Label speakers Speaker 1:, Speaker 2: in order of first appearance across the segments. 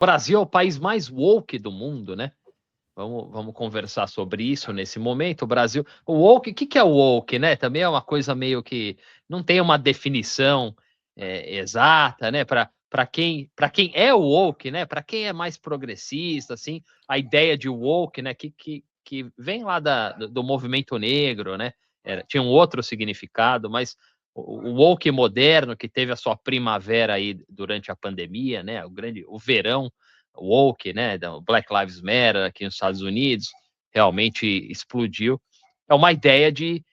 Speaker 1: Brasil é o país mais woke do mundo, né? Vamos conversar sobre isso nesse momento. O Brasil, o woke, o que é o woke, né? Também é uma coisa meio que não tem uma definição exata, né? Para quem é o woke, né? Para quem é mais progressista, assim, a ideia de woke, né? Que vem lá do movimento negro, né? Tinha um outro significado, mas o woke moderno que teve a sua primavera aí durante a pandemia, né? O verão woke, né, da Black Lives Matter aqui nos Estados Unidos, realmente explodiu. É uma ideia de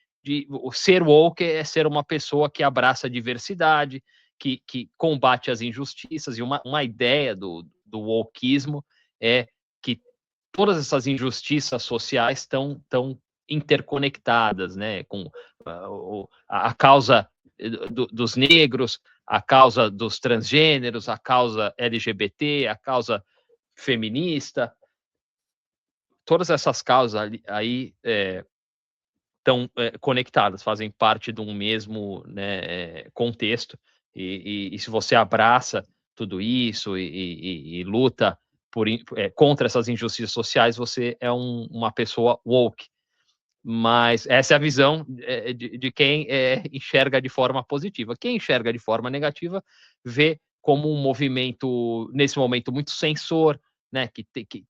Speaker 1: ser woke é ser uma pessoa que abraça a diversidade, que combate as injustiças, e uma ideia do wokeismo é que todas essas injustiças sociais estão interconectadas, né, com a causa dos negros, a causa dos transgêneros, a causa LGBT, a causa feminista, todas essas causas aí estão conectadas, fazem parte de um mesmo, né, contexto, e se você abraça tudo isso e luta contra essas injustiças sociais, você é uma pessoa woke. Mas essa é a visão de quem enxerga de forma positiva. Quem enxerga de forma negativa vê como um movimento, nesse momento, muito censor, né,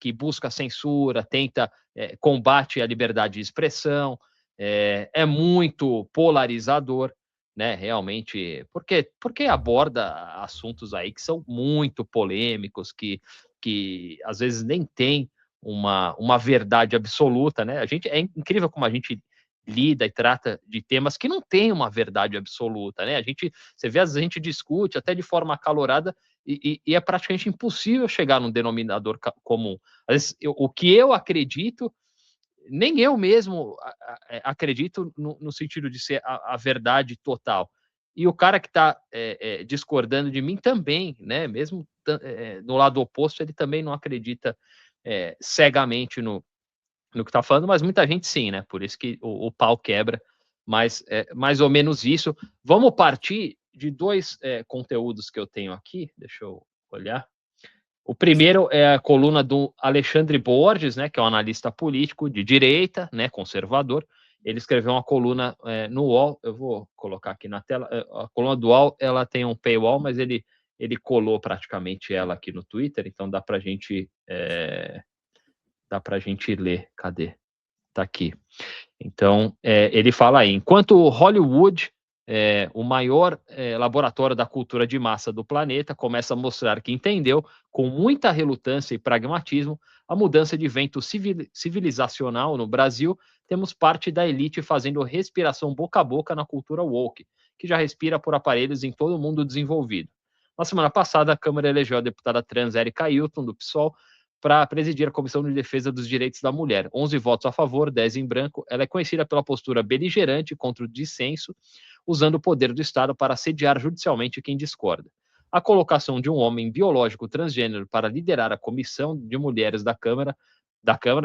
Speaker 1: que busca censura, tenta combate a liberdade de expressão, é muito polarizador, né, realmente, porque aborda assuntos aí que são muito polêmicos, que às vezes nem tem uma verdade absoluta, né? É incrível como a gente lida e trata de temas que não tem uma verdade absoluta, né? Você vê, às vezes a gente discute até de forma acalorada e é praticamente impossível chegar num denominador comum. Às vezes, o que eu acredito, nem eu mesmo acredito no sentido de ser a verdade total. E o cara que está discordando de mim também, né? Mesmo no lado oposto, ele também não acredita cegamente no que está falando, mas muita gente sim, né? Por isso que o pau quebra, mas mais ou menos isso. Vamos partir de dois conteúdos que eu tenho aqui, deixa eu olhar. O primeiro é a coluna do Alexandre Borges, né, que é um analista político de direita, né, conservador. Ele escreveu uma coluna no UOL, eu vou colocar aqui na tela. A coluna do UOL, ela tem um paywall, mas ele colou praticamente ela aqui no Twitter, então dá para gente ler. Cadê? Tá aqui. Então, ele fala aí, enquanto Hollywood, o maior laboratório da cultura de massa do planeta, começa a mostrar que entendeu, com muita relutância e pragmatismo, a mudança de vento civilizacional no Brasil, temos parte da elite fazendo respiração boca a boca na cultura woke, que já respira por aparelhos em todo o mundo desenvolvido. Na semana passada, a Câmara elegeu a deputada trans Érica Ailton, do PSOL, para presidir a Comissão de Defesa dos Direitos da Mulher. 11 votos a favor, 10 em branco. Ela é conhecida pela postura beligerante contra o dissenso, usando o poder do Estado para assediar judicialmente quem discorda. A colocação de um homem biológico transgênero para liderar a Comissão de Mulheres da Câmara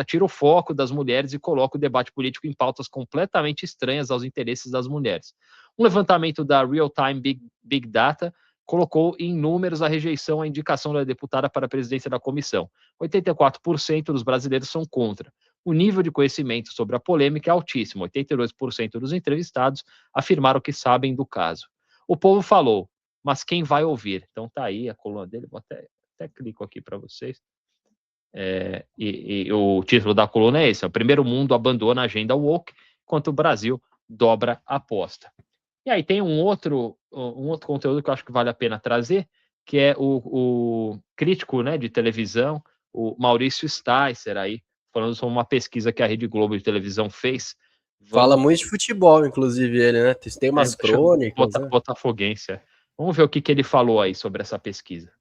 Speaker 1: tira o foco das mulheres e coloca o debate político em pautas completamente estranhas aos interesses das mulheres. Um levantamento da Real Time Big Data colocou em números a rejeição à indicação da deputada para a presidência da comissão. 84% dos brasileiros são contra. O nível de conhecimento sobre a polêmica é altíssimo. 82% dos entrevistados afirmaram que sabem do caso. O povo falou, mas quem vai ouvir? Então tá aí a coluna dele, vou até clico aqui para vocês. E o título da coluna é esse: o primeiro mundo abandona a agenda woke, enquanto o Brasil dobra a aposta. E aí tem um outro conteúdo que eu acho que vale a pena trazer, que é o crítico, né, de televisão, o Maurício Sticer, aí, falando sobre uma pesquisa que a Rede Globo de televisão fez.
Speaker 2: Fala muito de futebol, inclusive, ele, né? Tem umas crônicas.
Speaker 1: Botafoguense. Vamos ver o que ele falou aí sobre essa pesquisa.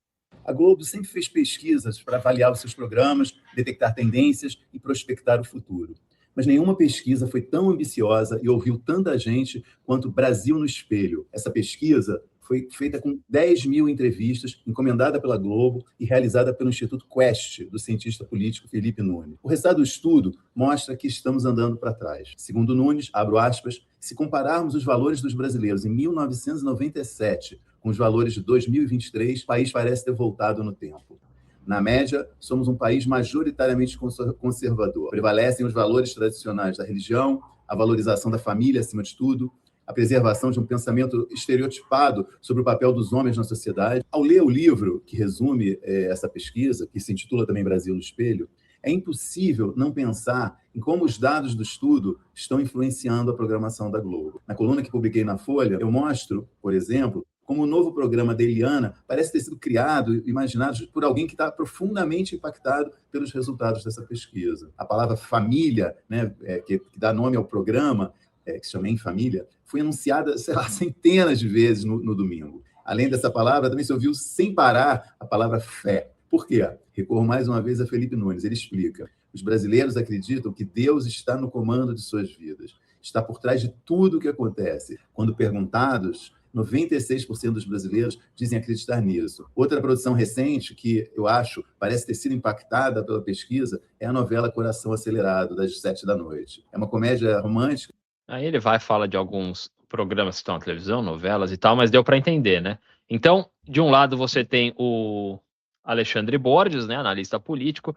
Speaker 3: A Globo sempre fez pesquisas para avaliar os seus programas, detectar tendências e prospectar o futuro. Mas nenhuma pesquisa foi tão ambiciosa e ouviu tanta gente quanto Brasil no Espelho. Essa pesquisa foi feita com 10 mil entrevistas, encomendada pela Globo e realizada pelo Instituto Quest, do cientista político Felipe Nunes. O resultado do estudo mostra que estamos andando para trás. Segundo Nunes, abro aspas, se compararmos os valores dos brasileiros em 1997 com os valores de 2023, o país parece ter voltado no tempo. Na média, somos um país majoritariamente conservador. Prevalecem os valores tradicionais da religião, a valorização da família acima de tudo, a preservação de um pensamento estereotipado sobre o papel dos homens na sociedade. Ao ler o livro que resume essa pesquisa, que se intitula também Brasil no Espelho, é impossível não pensar em como os dados do estudo estão influenciando a programação da Globo. Na coluna que publiquei na Folha, eu mostro, por exemplo, como o novo programa da Eliana parece ter sido criado, imaginado por alguém que está profundamente impactado pelos resultados dessa pesquisa. A palavra família, né, que dá nome ao programa, que se chama Em Família, foi anunciada, sei lá, centenas de vezes no domingo. Além dessa palavra, também se ouviu sem parar a palavra fé. Por quê? Recorro mais uma vez a Felipe Nunes. Ele explica: os brasileiros acreditam que Deus está no comando de suas vidas, está por trás de tudo o que acontece. Quando perguntados, 96% dos brasileiros dizem acreditar nisso. Outra produção recente que eu acho parece ter sido impactada pela pesquisa é a novela Coração Acelerado, das 7 da noite. É uma comédia romântica.
Speaker 1: Aí ele vai falar de alguns programas que estão na televisão, novelas e tal, mas deu para entender, né? Então, de um lado você tem o Alexandre Borges, né, analista político,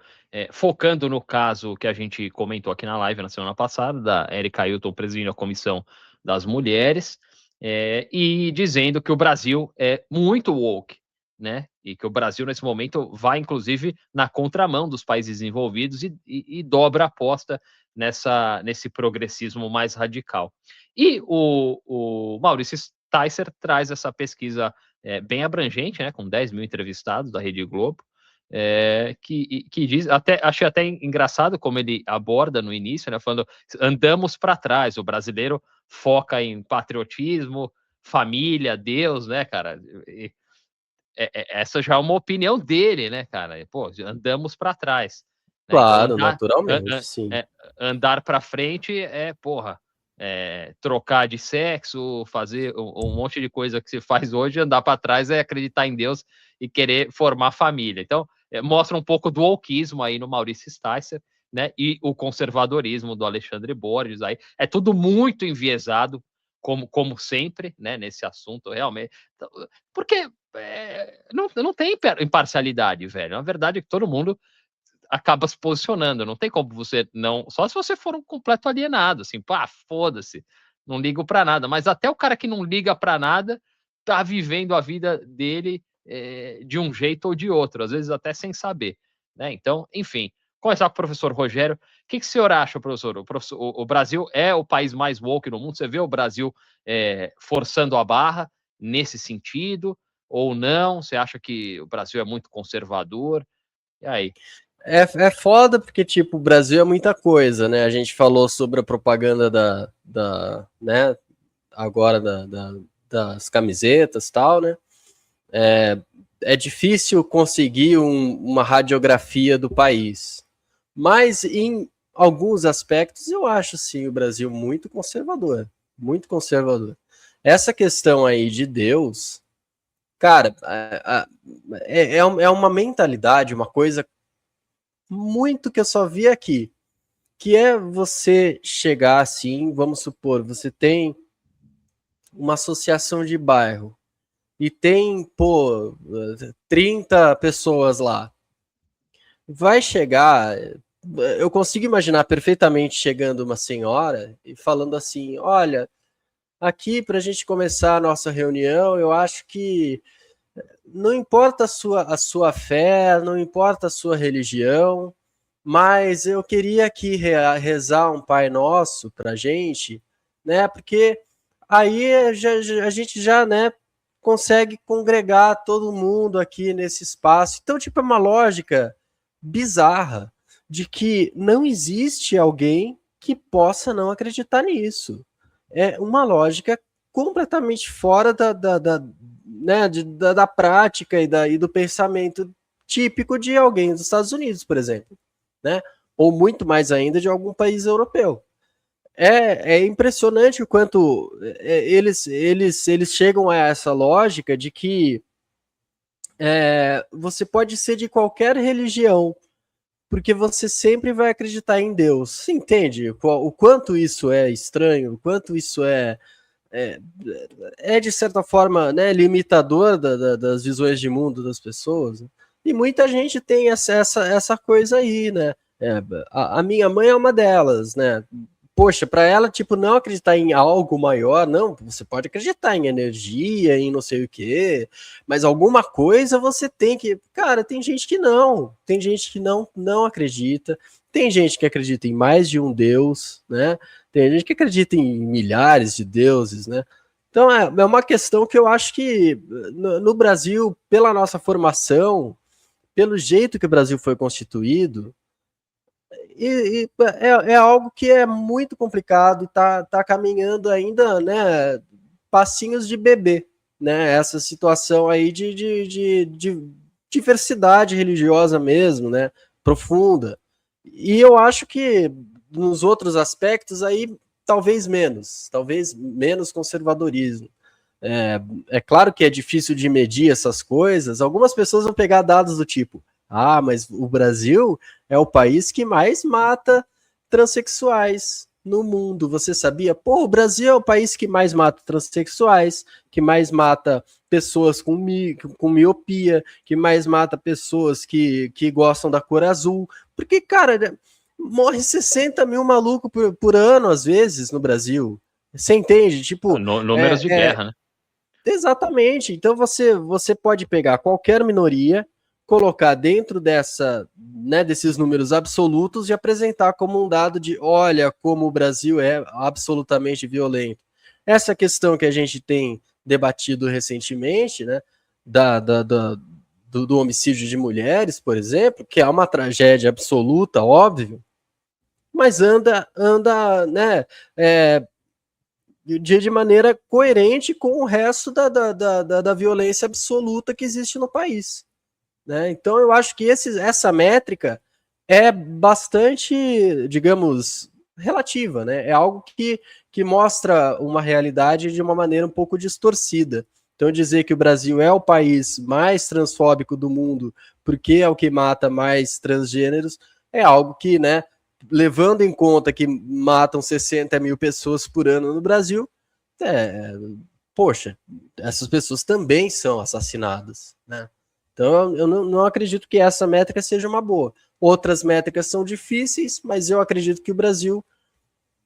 Speaker 1: focando no caso que a gente comentou aqui na live na semana passada, da Erika Ailton presidindo a Comissão das Mulheres, e dizendo que o Brasil é muito woke, né, e que o Brasil nesse momento vai inclusive na contramão dos países desenvolvidos e dobra a aposta nesse progressismo mais radical. E o Maurício Sticer traz essa pesquisa bem abrangente, né, com 10 mil entrevistados da Rede Globo, que diz, achei até engraçado como ele aborda no início, né, falando, andamos para trás, o brasileiro foca em patriotismo, família, Deus, né, cara, essa já é uma opinião dele, né, cara, pô, andamos para trás. Né?
Speaker 2: Claro,
Speaker 1: Então,
Speaker 2: naturalmente, sim.
Speaker 1: Andar para frente trocar de sexo, fazer um monte de coisa que se faz hoje, andar para trás é acreditar em Deus e querer formar família. Então, mostra um pouco do wokeismo aí no Maurício Sticer, né? E o conservadorismo do Alexandre Borges aí. É tudo muito enviesado, como sempre, né? Nesse assunto, realmente. Porque não tem imparcialidade, velho. Na verdade, todo mundo acaba se posicionando, não tem como você não, só se você for um completo alienado, assim, pá, foda-se, não ligo para nada, mas até o cara que não liga para nada tá vivendo a vida dele de um jeito ou de outro, às vezes até sem saber, né? Então, enfim, começar com o professor Rogério, o que o senhor acha, professor? O Brasil é o país mais woke no mundo, você vê o Brasil forçando a barra nesse sentido, ou não? Você acha que o Brasil é muito conservador? E aí?
Speaker 2: É foda porque, tipo, o Brasil é muita coisa, né? A gente falou sobre a propaganda né, agora das camisetas e tal, né? É difícil conseguir uma radiografia do país. Mas, em alguns aspectos, eu acho, sim, o Brasil muito conservador. Muito conservador. Essa questão aí de Deus, cara, é uma mentalidade, uma coisa muito que eu só vi aqui, que é você chegar assim, vamos supor, você tem uma associação de bairro e tem, 30 pessoas lá. Vai chegar, eu consigo imaginar perfeitamente chegando uma senhora e falando assim, olha, aqui para a gente começar a nossa reunião, eu acho que não importa a sua fé, não importa a sua religião, mas eu queria aqui rezar um Pai Nosso pra gente, né? Porque aí a gente já, né, consegue congregar todo mundo aqui nesse espaço. Então, tipo, é uma lógica bizarra de que não existe alguém que possa não acreditar nisso. É uma lógica completamente fora da prática e do pensamento típico de alguém dos Estados Unidos, por exemplo, né? Ou muito mais ainda de algum país europeu. É impressionante o quanto eles chegam a essa lógica de que você pode ser de qualquer religião, porque você sempre vai acreditar em Deus. Você entende o quanto isso é estranho, o quanto isso é de certa forma, né, limitador das visões de mundo das pessoas? E muita gente tem essa coisa aí, né? A minha mãe é uma delas, né? Poxa, para ela, tipo, não acreditar em algo maior, não, você pode acreditar em energia, em não sei o quê, mas alguma coisa você tem que... Cara, tem gente que não acredita, tem gente que acredita em mais de um Deus, né? Tem gente que acredita em milhares de deuses, né? Então é uma questão que eu acho que no Brasil, pela nossa formação, pelo jeito que o Brasil foi constituído, é algo que é muito complicado e tá caminhando ainda, né, passinhos de bebê, né, essa situação aí de diversidade religiosa mesmo, né, profunda. E eu acho que nos outros aspectos aí, talvez menos conservadorismo. É claro que é difícil de medir essas coisas. Algumas pessoas vão pegar dados do tipo: ah, mas o Brasil é o país que mais mata transexuais no mundo. Você sabia? Pô, o Brasil é o país que mais mata transexuais, que mais mata pessoas com miopia, que mais mata pessoas que gostam da cor azul. Porque, cara, morre 60 mil malucos por ano, às vezes, no Brasil. Você entende? Tipo,
Speaker 1: Números de guerra, né?
Speaker 2: Exatamente. Então você pode pegar qualquer minoria, colocar dentro desses números absolutos e apresentar como um dado de olha como o Brasil é absolutamente violento. Essa questão que a gente tem debatido recentemente, né, do homicídio de mulheres, por exemplo, que é uma tragédia absoluta, óbvio, mas anda, né, de maneira coerente com o resto da violência absoluta que existe no país. Né? Então, eu acho que essa métrica é bastante, digamos, relativa. Né? É algo que mostra uma realidade de uma maneira um pouco distorcida. Então, dizer que o Brasil é o país mais transfóbico do mundo porque é o que mata mais transgêneros é algo que, né, levando em conta que matam 60 mil pessoas por ano no Brasil, poxa, essas pessoas também são assassinadas, né? Então eu não acredito que essa métrica seja uma boa. Outras métricas são difíceis, mas eu acredito que o Brasil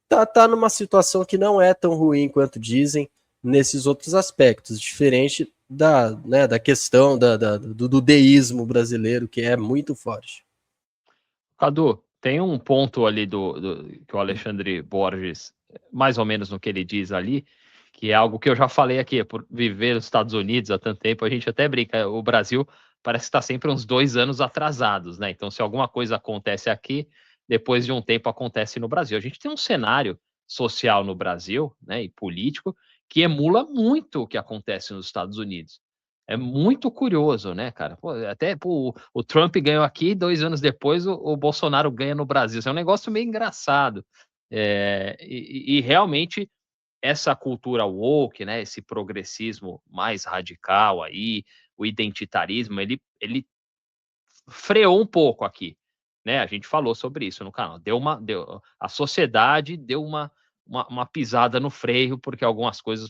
Speaker 2: tá numa situação que não é tão ruim quanto dizem nesses outros aspectos, diferente da questão do deísmo brasileiro, que é muito forte.
Speaker 1: Cadu, tem um ponto ali que o Alexandre Borges, mais ou menos no que ele diz ali, que é algo que eu já falei aqui, por viver nos Estados Unidos há tanto tempo, a gente até brinca, o Brasil parece que está sempre uns 2 anos atrasados, né? Então, se alguma coisa acontece aqui, depois de um tempo acontece no Brasil. A gente tem um cenário social no Brasil, né, e político, que emula muito o que acontece nos Estados Unidos. É muito curioso, né, cara? Pô, até o Trump ganhou aqui, 2 anos depois o Bolsonaro ganha no Brasil. Isso é um negócio meio engraçado. E realmente essa cultura woke, né, esse progressismo mais radical aí, o identitarismo, ele freou um pouco aqui, né? A gente falou sobre isso no canal. A sociedade deu uma pisada no freio, porque algumas coisas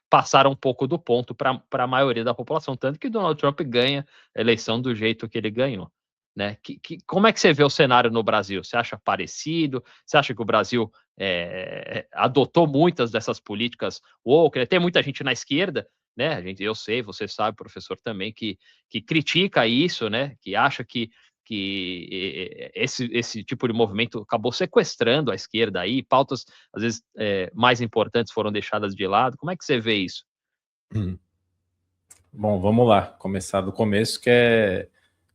Speaker 1: passaram um pouco do ponto para a maioria da população, tanto que Donald Trump ganha a eleição do jeito que ele ganhou. Né? Como é que você vê o cenário no Brasil? Você acha parecido? Você acha que o Brasil adotou muitas dessas políticas woke? Tem muita gente na esquerda, né? Eu sei, você sabe, professor, também, que critica isso, né? Que acha que esse tipo de movimento acabou sequestrando a esquerda aí, pautas, às vezes, mais importantes foram deixadas de lado. Como é que você vê isso?
Speaker 4: Bom, vamos lá, começar do começo, que é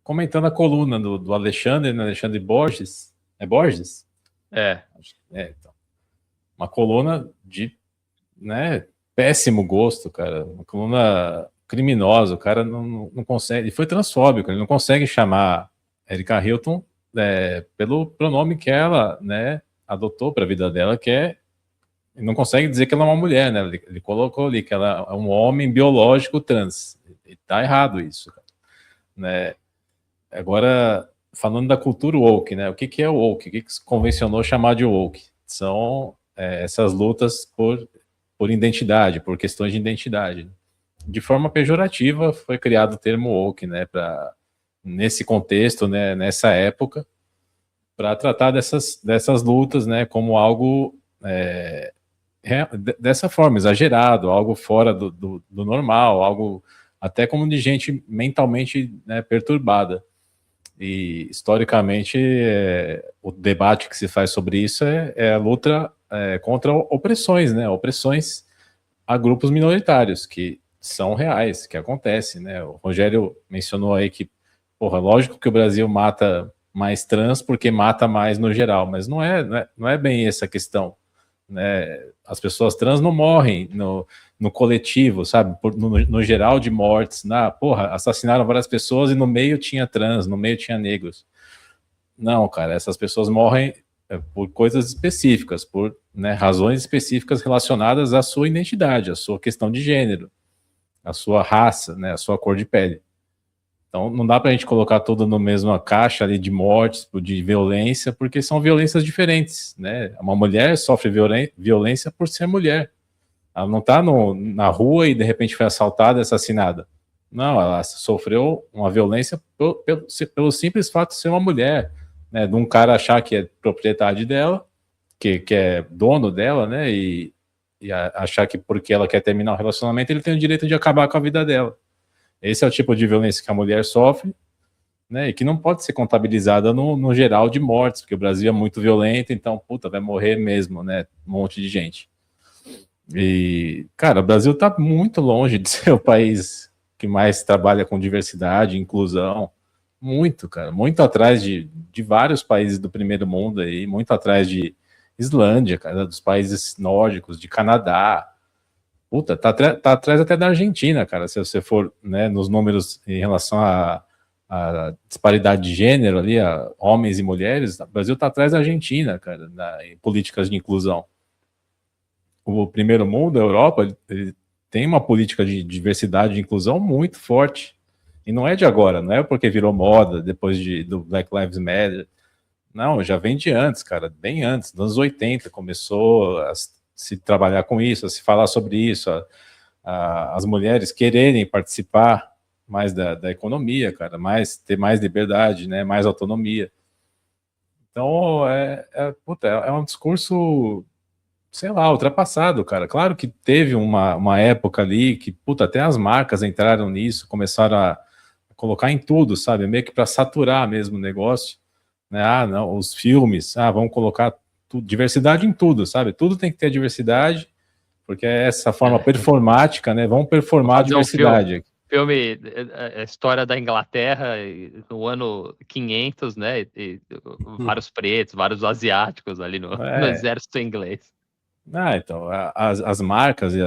Speaker 4: comentando a coluna do Alexandre, né? Alexandre Borges. É Borges? Então. Uma coluna de, né, péssimo gosto, cara. Uma coluna criminosa. O cara não consegue... Ele foi transfóbico, ele não consegue chamar Erika Hilton pelo pronome que ela, né, adotou para a vida dela, que é... Ele não consegue dizer que ela é uma mulher, né? Ele colocou ali que ela é um homem biológico trans. E tá errado isso, cara. Né? Agora, falando da cultura woke, né? O que é o woke? O que se convencionou chamar de woke? São essas lutas por identidade, por questões de identidade. de forma pejorativa foi criado o termo woke, né, nesse contexto, né, nessa época, para tratar dessas lutas, né, como algo dessa forma, exagerado, algo fora do normal, algo até como de gente mentalmente, né, perturbada. E, historicamente, o debate que se faz sobre isso é a luta contra opressões, né, opressões a grupos minoritários, que são reais, que acontecem, né. O Rogério mencionou aí que, porra, lógico que o Brasil mata mais trans porque mata mais no geral, mas não é bem essa a questão, né? As pessoas trans não morrem no coletivo, sabe? No geral de mortes, porra, assassinaram várias pessoas e no meio tinha trans, no meio tinha negros. Não, cara, essas pessoas morrem por coisas específicas, por, né, razões específicas relacionadas à sua identidade, à sua questão de gênero, à sua raça, né, à sua cor de pele. Então, não dá para a gente colocar tudo na mesma caixa ali de mortes, de violência, porque são violências diferentes, né? Uma mulher sofre violência por ser mulher. Ela não está na rua e, de repente, foi assaltada e assassinada. Não, ela sofreu uma violência pelo simples fato de ser uma mulher, né? De um cara achar que é propriedade dela, que é dono dela, né? E achar que porque ela quer terminar o relacionamento, ele tem o direito de acabar com a vida dela. Esse é o tipo de violência que a mulher sofre, né, e que não pode ser contabilizada no geral de mortes, porque o Brasil é muito violento, então, puta, vai morrer mesmo, né, um monte de gente. E, cara, o Brasil tá muito longe de ser o país que mais trabalha com diversidade, inclusão, muito, cara, muito atrás de vários países do primeiro mundo aí, muito atrás de Islândia, cara, dos países nórdicos, de Canadá. Puta, tá atrás até da Argentina, cara, se você for, né, nos números em relação à disparidade de gênero ali, a homens e mulheres, o Brasil tá atrás da Argentina, cara, em políticas de inclusão. O primeiro mundo, a Europa, ele tem uma política de diversidade e inclusão muito forte, e não é de agora, não é porque virou moda depois do Black Lives Matter, não, já vem de antes, cara, bem antes, nos anos 80 começou a se trabalhar com isso, a se falar sobre isso, as mulheres quererem participar mais da economia, cara, ter mais liberdade, né, mais autonomia. Então, é um discurso, sei lá, ultrapassado, cara. Claro que teve uma época ali que, puta, até as marcas entraram nisso, começaram a colocar em tudo, sabe, meio que para saturar mesmo o negócio, né, não, os filmes, vamos colocar diversidade em tudo, sabe? Tudo tem que ter diversidade, porque é essa forma performática, né? Vamos performar a diversidade.
Speaker 1: Filme, a história da Inglaterra no ano 500, né? E vários pretos, vários asiáticos ali no exército inglês.
Speaker 4: Então, as marcas e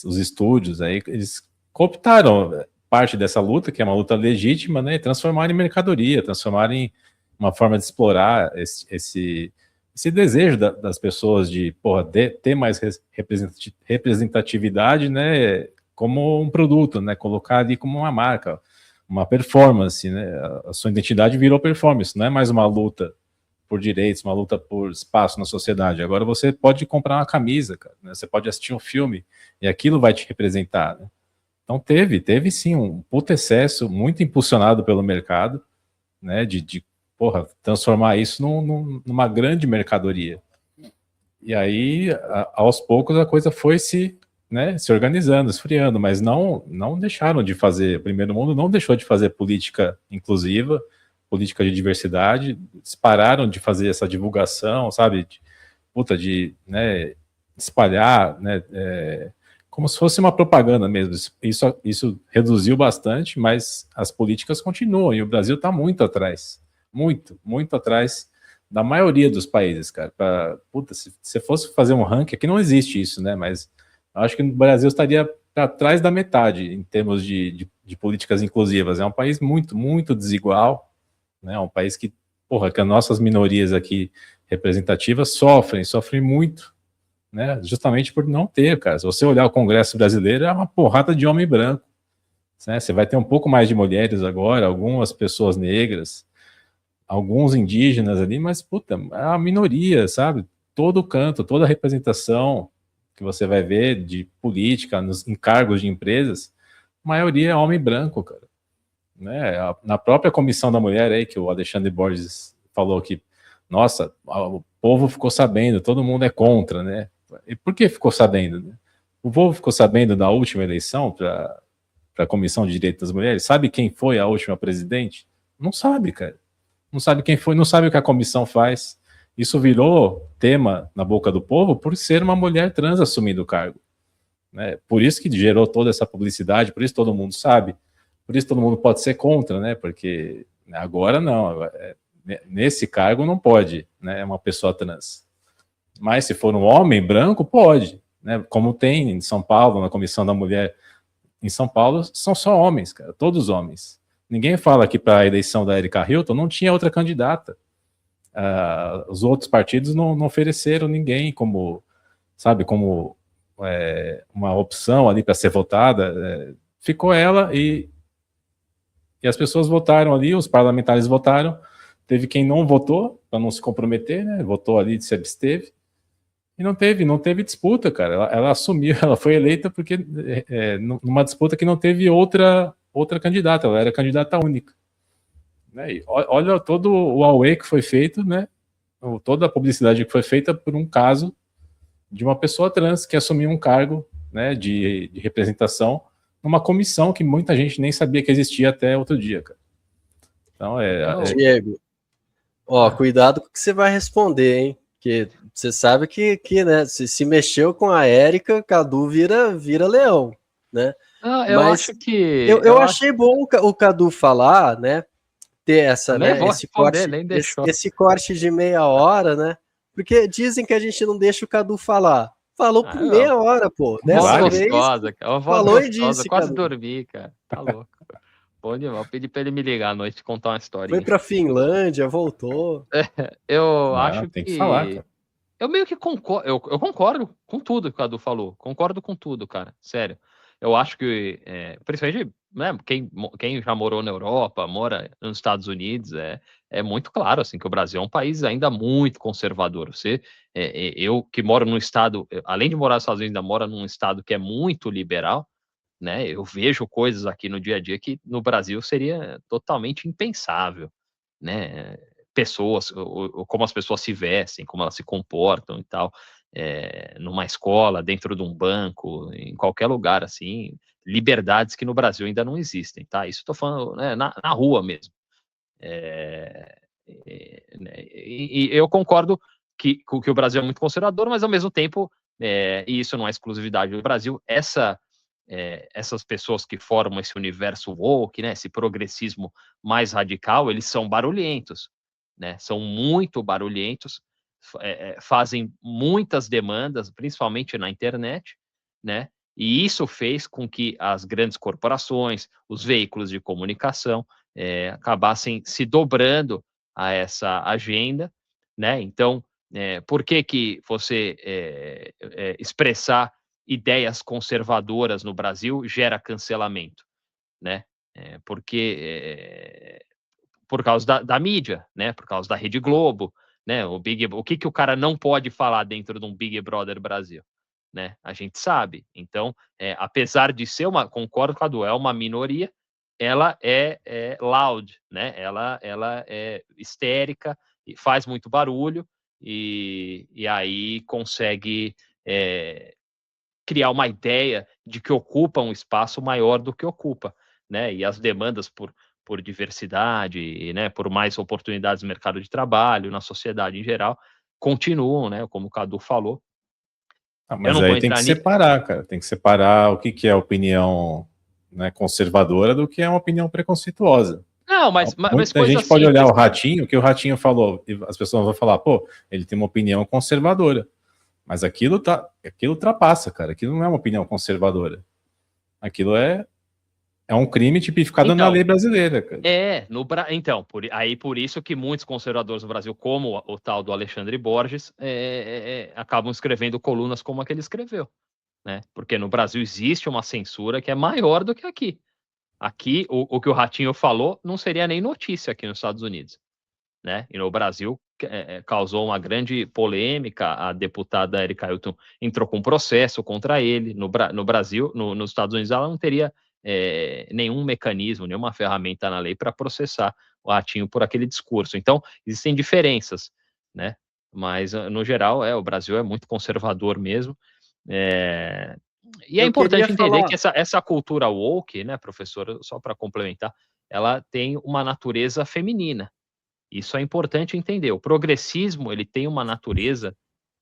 Speaker 4: os estúdios aí, eles cooptaram parte dessa luta, que é uma luta legítima, né? E transformaram em mercadoria, transformaram em uma forma de explorar esse desejo das pessoas de, porra, ter mais representatividade, né, como um produto, né, colocar ali como uma marca, uma performance, né, a sua identidade virou performance, não é mais uma luta por direitos, uma luta por espaço na sociedade. Agora você pode comprar uma camisa, cara, né, você pode assistir um filme e aquilo vai te representar, né? Então teve sim um puto excesso muito impulsionado pelo mercado, né, de transformar isso numa grande mercadoria. E aí, aos poucos, a coisa foi se organizando, esfriando, mas não deixaram de fazer, o primeiro mundo não deixou de fazer política inclusiva, política de diversidade, pararam de fazer essa divulgação, sabe, de espalhar, né, como se fosse uma propaganda mesmo. Isso reduziu bastante, mas as políticas continuam, e o Brasil está muito atrás. Muito, muito atrás da maioria dos países, cara. Se você fosse fazer um ranking, aqui não existe isso, né? Mas eu acho que o Brasil estaria para trás da metade em termos de políticas inclusivas. É um país muito, muito desigual, né? É um país que as nossas minorias aqui representativas sofrem muito, né? Justamente por não ter, cara. Se você olhar o Congresso brasileiro, é uma porrada de homem branco, né? Você vai ter um pouco mais de mulheres agora, algumas pessoas negras, alguns indígenas ali, mas, é a minoria, sabe? Todo canto, toda a representação que você vai ver de política, nos encargos de empresas, maioria é homem branco, cara. Né? Na própria comissão da mulher aí, que o Alexandre Borges falou que, nossa, o povo ficou sabendo, todo mundo é contra, né? E por que ficou sabendo? Né? O povo ficou sabendo da última eleição para a Comissão de Direitos das Mulheres? Sabe quem foi a última presidente? Não sabe, cara. Não sabe quem foi, não sabe o que a comissão faz. Isso virou tema na boca do povo por ser uma mulher trans assumindo o cargo. Né? Por isso que gerou toda essa publicidade, por isso todo mundo sabe, por isso todo mundo pode ser contra, né? Porque agora não, nesse cargo não pode, né? É uma pessoa trans. Mas se for um homem branco, pode, né? Como tem em São Paulo, na Comissão da Mulher em São Paulo, são só homens, cara, todos homens. Ninguém fala que para a eleição da Erika Hilton não tinha outra candidata. Os outros partidos não ofereceram ninguém como, sabe, como uma opção ali para ser votada. Ficou ela e as pessoas votaram ali, os parlamentares votaram. Teve quem não votou, para não se comprometer, né? Votou ali, se absteve. E não teve disputa, cara. Ela assumiu, ela foi eleita porque numa disputa que não teve outra candidata, ela era candidata única. Né? E olha todo o auê que foi feito, né? Toda a publicidade que foi feita por um caso de uma pessoa trans que assumiu um cargo, né, de representação numa comissão que muita gente nem sabia que existia até outro dia, cara. Então
Speaker 2: Diego, cuidado com o que você vai responder, hein? Porque você sabe que né, se mexeu com a Érica, Cadu vira leão, né?
Speaker 1: Eu acho que...
Speaker 2: Eu achei bom o Cadu falar, né? Ter essa, né, esse corte de meia hora, né? Porque dizem que a gente não deixa o Cadu falar. Falou por meia hora, pô.
Speaker 1: Dessa vez, falou
Speaker 2: e disse,
Speaker 1: quase dormi, cara. Tá louco. Bom demais. Pedi pra ele me ligar à noite e contar uma história.
Speaker 2: Foi pra Finlândia, voltou.
Speaker 1: Eu acho
Speaker 4: tem que falar, cara.
Speaker 1: Eu meio que concordo. Eu concordo com tudo que o Cadu falou. Concordo com tudo, cara. Sério. Eu acho que, principalmente, né, quem já morou na Europa, mora nos Estados Unidos, é muito claro assim, que o Brasil é um país ainda muito conservador. Eu que moro num estado, além de morar nos Estados Unidos, ainda moro num estado que é muito liberal, né? Eu vejo coisas aqui no dia a dia que no Brasil seria totalmente impensável, né? Pessoas, como as pessoas se vestem, como elas se comportam e tal. Numa escola, dentro de um banco, em qualquer lugar, assim, liberdades que no Brasil ainda não existem, tá? Isso estou falando, né, na rua mesmo. E eu concordo que o Brasil é muito conservador, mas ao mesmo tempo, e isso não é exclusividade do Brasil, essas pessoas que formam esse universo woke, né, esse progressismo mais radical, eles são barulhentos, né? São muito barulhentos, fazem muitas demandas, principalmente na internet, né? E isso fez com que as grandes corporações, os veículos de comunicação, acabassem se dobrando a essa agenda, né? Então, por que você expressar ideias conservadoras no Brasil gera cancelamento, né? Porque por causa da mídia, né? Por causa da Rede Globo, né? O que o cara não pode falar dentro de um Big Brother Brasil, né? A gente sabe. Então, apesar de ser concordo com a Du, é uma minoria, ela é loud, né? Ela é histérica e faz muito barulho e aí consegue criar uma ideia de que ocupa um espaço maior do que ocupa, né? E as demandas por diversidade, né, por mais oportunidades no mercado de trabalho, na sociedade em geral, continuam, né, como o Cadu falou.
Speaker 4: Mas aí tem que separar, cara, tem que separar o que é opinião, né, conservadora do que é uma opinião preconceituosa.
Speaker 1: Não, mas
Speaker 4: muita gente pode olhar o Ratinho, que o Ratinho falou, e as pessoas vão falar, pô, ele tem uma opinião conservadora, mas aquilo ultrapassa, cara, aquilo não é uma opinião conservadora, aquilo é um crime tipificado na lei brasileira, cara.
Speaker 1: Então, por isso que muitos conservadores no Brasil, como o tal do Alexandre Borges, acabam escrevendo colunas como a que ele escreveu, né? Porque no Brasil existe uma censura que é maior do que aqui. Aqui, o que o Ratinho falou não seria nem notícia aqui nos Estados Unidos, né? E no Brasil causou uma grande polêmica. A deputada Erika Hilton entrou com um processo contra ele. No Brasil, nos Estados Unidos, ela não teria nenhum mecanismo, nenhuma ferramenta na lei para processar o Ratinho por aquele discurso. Então, existem diferenças, né? Mas, no geral, o Brasil é muito conservador mesmo. E é importante entender que essa cultura woke, né, professor, só para complementar, ela tem uma natureza feminina. Isso é importante entender. O progressismo, ele tem uma natureza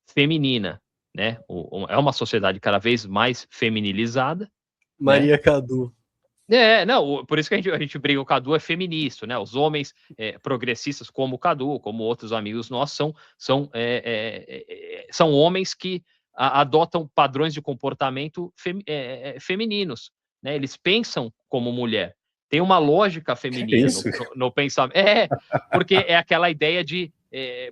Speaker 1: feminina, né? É uma sociedade cada vez mais feminilizada.
Speaker 2: Maria, né? Cadu.
Speaker 1: Não, por isso que a gente briga, o Cadu é feminista, né? Os homens progressistas como o Cadu, como outros amigos nossos, são homens que adotam padrões de comportamento femininos, né? Eles pensam como mulher. Tem uma lógica feminina no pensamento. Porque é aquela ideia de,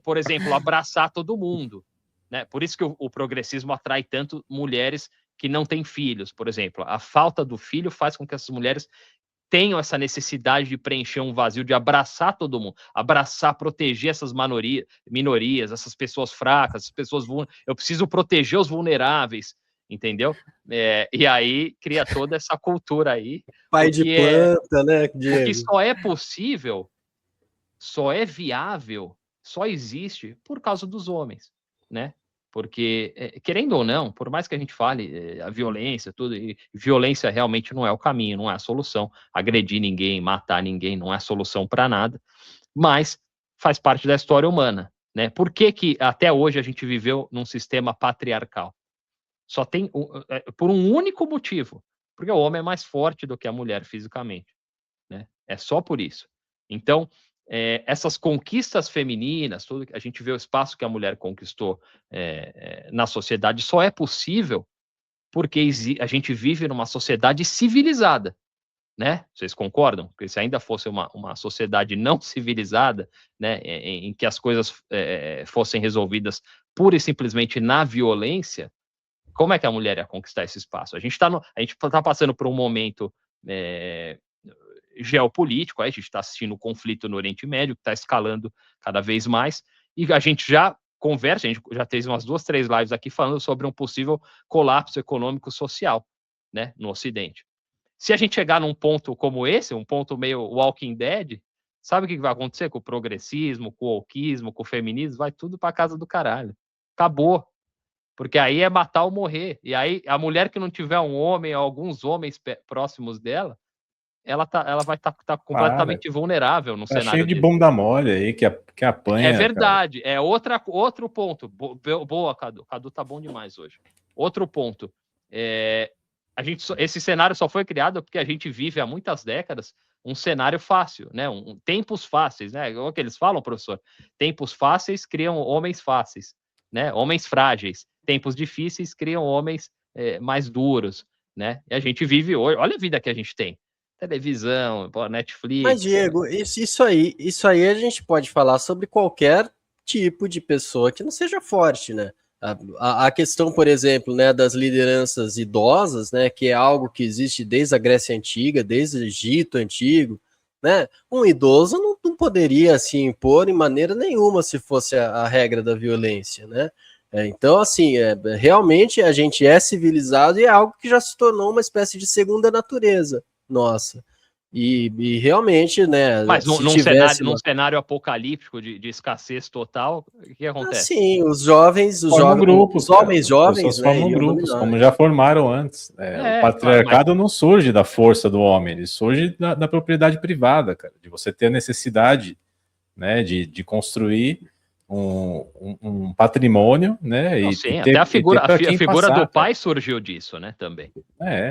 Speaker 1: por exemplo, abraçar todo mundo, né? Por isso que o progressismo atrai tanto mulheres que não têm filhos, por exemplo. A falta do filho faz com que essas mulheres tenham essa necessidade de preencher um vazio, de abraçar todo mundo, abraçar, proteger essas minorias, essas pessoas fracas, essas pessoas vulneráveis. Eu preciso proteger os vulneráveis, entendeu? E aí cria toda essa cultura aí.
Speaker 2: Pai de planta, né, Diego?
Speaker 1: Porque só é possível, só é viável, só existe por causa dos homens, né? Porque, querendo ou não, por mais que a gente fale a violência, tudo, e violência realmente não é o caminho, não é a solução. Agredir ninguém, matar ninguém não é a solução para nada, mas faz parte da história humana, né? Por que até hoje a gente viveu num sistema patriarcal? Só tem por um único motivo, porque o homem é mais forte do que a mulher fisicamente, né? É só por isso. Então, essas conquistas femininas, tudo, a gente vê o espaço que a mulher conquistou na sociedade, só é possível porque a gente vive numa sociedade civilizada, né? Vocês concordam? Porque se ainda fosse uma sociedade não civilizada, né, em que as coisas fossem resolvidas pura e simplesmente na violência, como é que a mulher ia conquistar esse espaço? A gente está passando por um momento geopolítico, a gente está assistindo o conflito no Oriente Médio, que está escalando cada vez mais, e a gente já conversa, a gente já fez umas 2, 3 lives aqui falando sobre um possível colapso econômico-social, né, no Ocidente. Se a gente chegar num ponto como esse, um ponto meio Walking Dead, sabe o que vai acontecer com o progressismo, com o wokeismo, com o feminismo? Vai tudo para casa do caralho. Acabou. Porque aí é matar ou morrer. E aí a mulher que não tiver um homem, alguns homens próximos dela, ela vai estar completamente vulnerável no cenário.
Speaker 4: Cheio de bunda mole aí, que apanha.
Speaker 1: É verdade. Cara. Outro ponto. Boa, Cadu. Cadu tá bom demais hoje. Outro ponto. Esse cenário só foi criado porque a gente vive há muitas décadas um cenário fácil, né? Tempos fáceis, né? O que eles falam, professor? Tempos fáceis criam homens fáceis, né? Homens frágeis. Tempos difíceis criam homens mais duros, né? E a gente vive hoje. Olha a vida que a gente tem. Televisão, Netflix.
Speaker 2: Mas, Diego, isso aí a gente pode falar sobre qualquer tipo de pessoa que não seja forte, né? A questão, por exemplo, né, das lideranças idosas, né, que é algo que existe desde a Grécia Antiga, desde o Egito Antigo, né? Um idoso não poderia se impor em maneira nenhuma se fosse a regra da violência, né? Então, assim, realmente a gente é civilizado e é algo que já se tornou uma espécie de segunda natureza nossa. E realmente, né?
Speaker 1: Mas num cenário apocalíptico de escassez total, o que acontece?
Speaker 2: Sim, os jovens,
Speaker 4: grupos,
Speaker 2: os homens jovens,
Speaker 4: né, formam grupos, como já formaram antes. O patriarcado não surge da força do homem, ele surge da propriedade privada, cara, de você ter a necessidade, né, de construir um patrimônio, né?
Speaker 1: Não, sim, até a figura do pai surgiu disso, né? Também.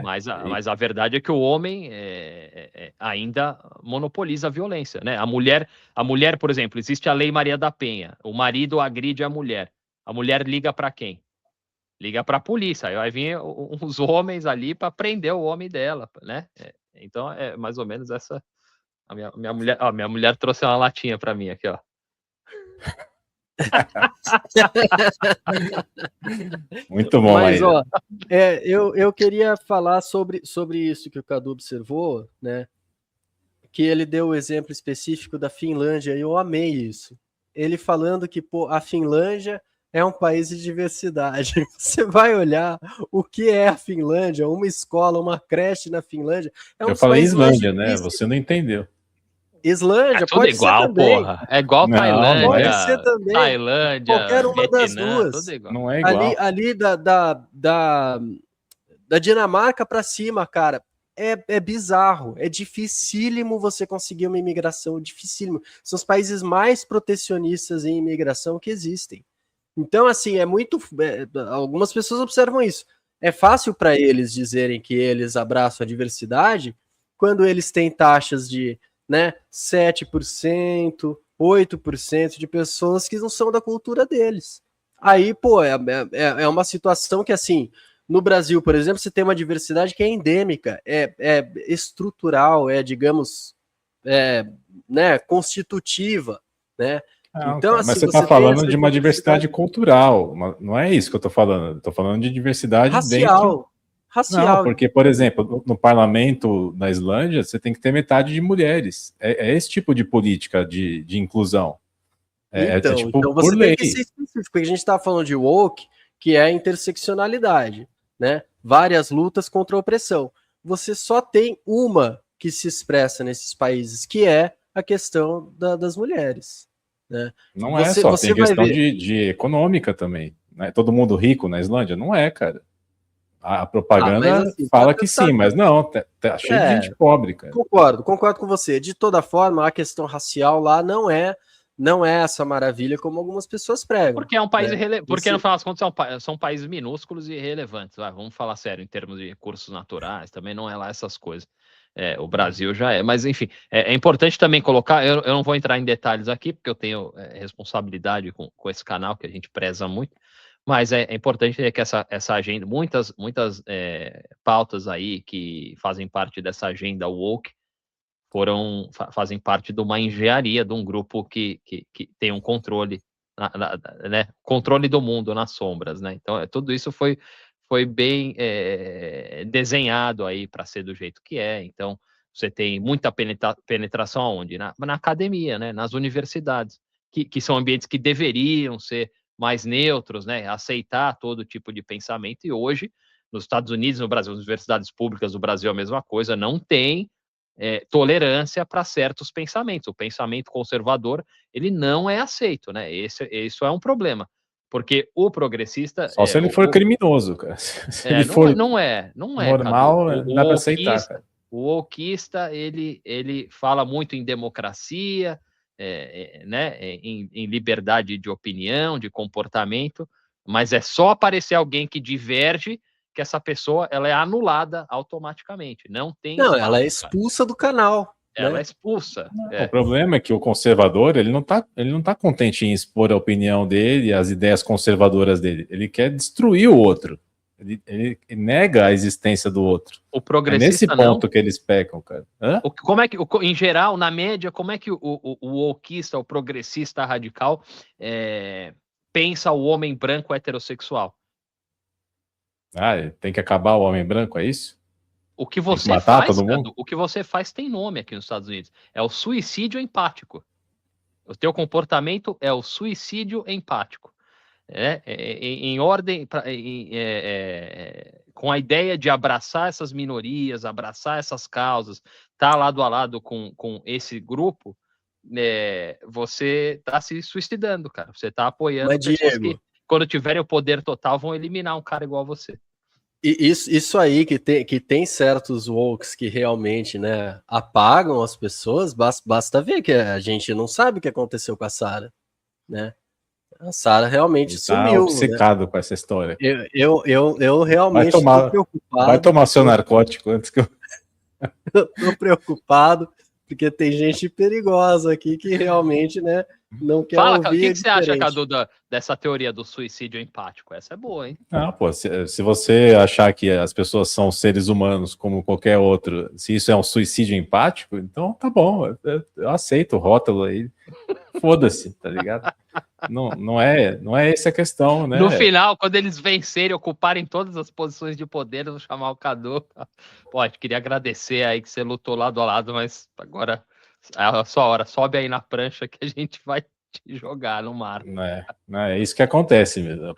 Speaker 1: Mas a verdade é que o homem ainda monopoliza a violência, né? A mulher, por exemplo, existe a Lei Maria da Penha. O marido agride a mulher liga para quem? Liga para a polícia. Aí vai vir uns homens ali para prender o homem dela, né? Então é mais ou menos essa. Minha mulher trouxe uma latinha para mim aqui, ó.
Speaker 4: Muito bom.
Speaker 2: Mas, ó, eu queria falar sobre isso que o Cadu observou, né? Que ele deu o exemplo específico da Finlândia, e eu amei isso. Ele falando que a Finlândia é um país de diversidade. Você vai olhar o que é a Finlândia, uma escola, uma creche na Finlândia.
Speaker 4: Eu falei Islândia, né? Você não entendeu.
Speaker 2: Islândia,
Speaker 1: tudo
Speaker 2: pode
Speaker 1: igual,
Speaker 2: ser também.
Speaker 1: porra. É igual
Speaker 4: Não,
Speaker 1: Tailândia.
Speaker 2: Pode ser também.
Speaker 1: Tailândia,
Speaker 2: Qualquer uma das
Speaker 1: Vietnã,
Speaker 2: duas.
Speaker 1: tudo igual.
Speaker 4: Não é igual.
Speaker 2: Ali da Dinamarca para cima, cara, é bizarro. É dificílimo você conseguir uma imigração, dificílimo. São os países mais protecionistas em imigração que existem. Então, assim, algumas pessoas observam isso. É fácil para eles dizerem que eles abraçam a diversidade quando eles têm taxas de 7%, 8% de pessoas que não são da cultura deles. Aí, pô, é uma situação que, assim, no Brasil, por exemplo, você tem uma diversidade que é endêmica, é estrutural, digamos, constitutiva, né?
Speaker 4: Não,
Speaker 2: então,
Speaker 4: cara,
Speaker 2: assim,
Speaker 4: mas você está
Speaker 2: tem
Speaker 4: falando
Speaker 2: essa
Speaker 4: de uma diversidade cultural, não é isso que eu estou falando. Estou falando de diversidade
Speaker 2: racial.
Speaker 4: Não, porque, por exemplo, no parlamento da Islândia, você tem que ter metade de mulheres. É esse tipo de política de inclusão.
Speaker 2: Então você tem que ser específico, porque a gente está falando de woke, que é interseccionalidade, né? Várias lutas contra a opressão. Você só tem uma que se expressa nesses países, que é a questão das mulheres. Né?
Speaker 4: Não é só, tem questão de econômica também. Não é todo mundo rico na Islândia? Não é, cara. A propaganda assim, fala que sim, mas não, tá cheio de gente pobre, cara.
Speaker 2: Concordo com você. De toda forma, a questão racial lá não é essa maravilha como algumas pessoas pregam.
Speaker 1: Porque é um país porque no final das contas são países minúsculos e irrelevantes. Vamos falar sério, em termos de recursos naturais, também não é lá essas coisas. O Brasil já é, mas enfim, é importante também colocar, eu não vou entrar em detalhes aqui, porque eu tenho responsabilidade com esse canal, que a gente preza muito, mas é importante que essa agenda, muitas pautas aí que fazem parte dessa agenda woke, fazem parte de uma engenharia de um grupo que tem um controle, controle do mundo nas sombras, né? Então, tudo isso foi bem desenhado aí para ser do jeito que é. Então, você tem muita penetração aonde? Na academia, né? Nas universidades, que são ambientes que deveriam ser mais neutros, né? Aceitar todo tipo de pensamento. E hoje, nos Estados Unidos, no Brasil, as universidades públicas do Brasil, a mesma coisa, não tem tolerância para certos pensamentos. O pensamento conservador, ele não é aceito, né? Isso é um problema. Porque o progressista...
Speaker 4: Só se ele for criminoso, cara. Se ele for
Speaker 2: não é
Speaker 4: normal, dá para aceitar, cara.
Speaker 1: O wokeista, ele fala muito em democracia, em liberdade de opinião, de comportamento, mas é só aparecer alguém que diverge que essa pessoa ela é anulada automaticamente. Não,
Speaker 2: ela é expulsa do canal.
Speaker 1: Ela é expulsa.
Speaker 4: O problema é que o conservador, ele não tá contente em expor a opinião dele, as ideias conservadoras dele. Ele quer destruir o outro. Ele nega a existência do outro.
Speaker 1: O progressista
Speaker 4: é nesse ponto que eles pecam, cara.
Speaker 1: Como é que, em geral, na média, como é que o wokeista, o progressista radical, pensa o homem branco heterossexual?
Speaker 4: Tem que acabar o homem branco, é isso?
Speaker 1: O que você faz, Cadu, o que você faz tem nome aqui nos Estados Unidos. É o suicídio empático. O teu comportamento é o suicídio empático. Em ordem, com a ideia de abraçar essas minorias, abraçar essas causas, estar lado a lado com esse grupo, você está se suicidando, cara. Você está apoiando pessoas que, quando tiverem o poder total, vão eliminar um cara igual a você.
Speaker 2: Isso aí que tem certos wokes que realmente, né, apagam as pessoas, basta ver que a gente não sabe o que aconteceu com a Sarah, né? A Sarah realmente sumiu.
Speaker 4: Obcecado, né, com essa história.
Speaker 2: Eu realmente estou preocupado.
Speaker 4: Vai tomar seu narcótico antes que eu...
Speaker 2: Estou preocupado, porque tem gente perigosa aqui que realmente, né, não quer ouvir.
Speaker 1: Fala, o que você acha, Cadu, dessa teoria do suicídio empático? Essa é boa, hein?
Speaker 4: Não, pô, se você achar que as pessoas são seres humanos como qualquer outro, se isso é um suicídio empático, então tá bom, eu aceito o rótulo aí. Foda-se, tá ligado? Não é essa a questão, né?
Speaker 1: No final, quando eles vencerem, ocuparem todas as posições de poder, eu vou chamar o Cadu. Pode, queria agradecer aí que você lutou lado a lado, mas agora é a sua hora. Sobe aí na prancha que a gente vai te jogar no mar.
Speaker 4: Não é isso que acontece mesmo.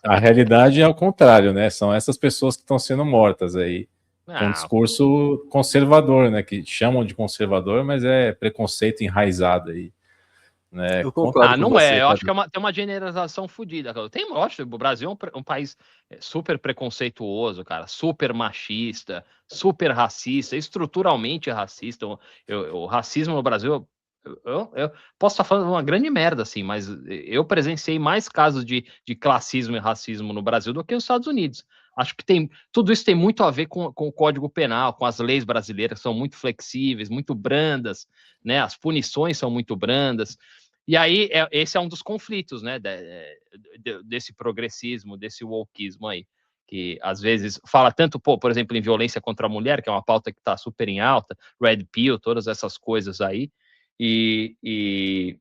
Speaker 4: A realidade é ao contrário, né? São essas pessoas que estão sendo mortas aí. Com um discurso conservador, né? Que chamam de conservador, mas é preconceito enraizado aí. Né?
Speaker 2: Eu concordo com
Speaker 1: não
Speaker 2: você,
Speaker 1: é. Eu acho que tem uma generalização fodida. Eu acho que o Brasil é um país super preconceituoso, cara, super machista, super racista, estruturalmente racista. O racismo no Brasil, eu posso estar falando uma grande merda, assim, mas eu presenciei mais casos de classismo e racismo no Brasil do que nos Estados Unidos. Acho que tudo isso tem muito a ver com o Código Penal, com as leis brasileiras, que são muito flexíveis, muito brandas, né? As punições são muito brandas. E aí, esse é um dos conflitos, né? Desse progressismo, desse wokeismo aí, que às vezes fala tanto, por exemplo, em violência contra a mulher, que é uma pauta que está super em alta, Red Pill, todas essas coisas aí, e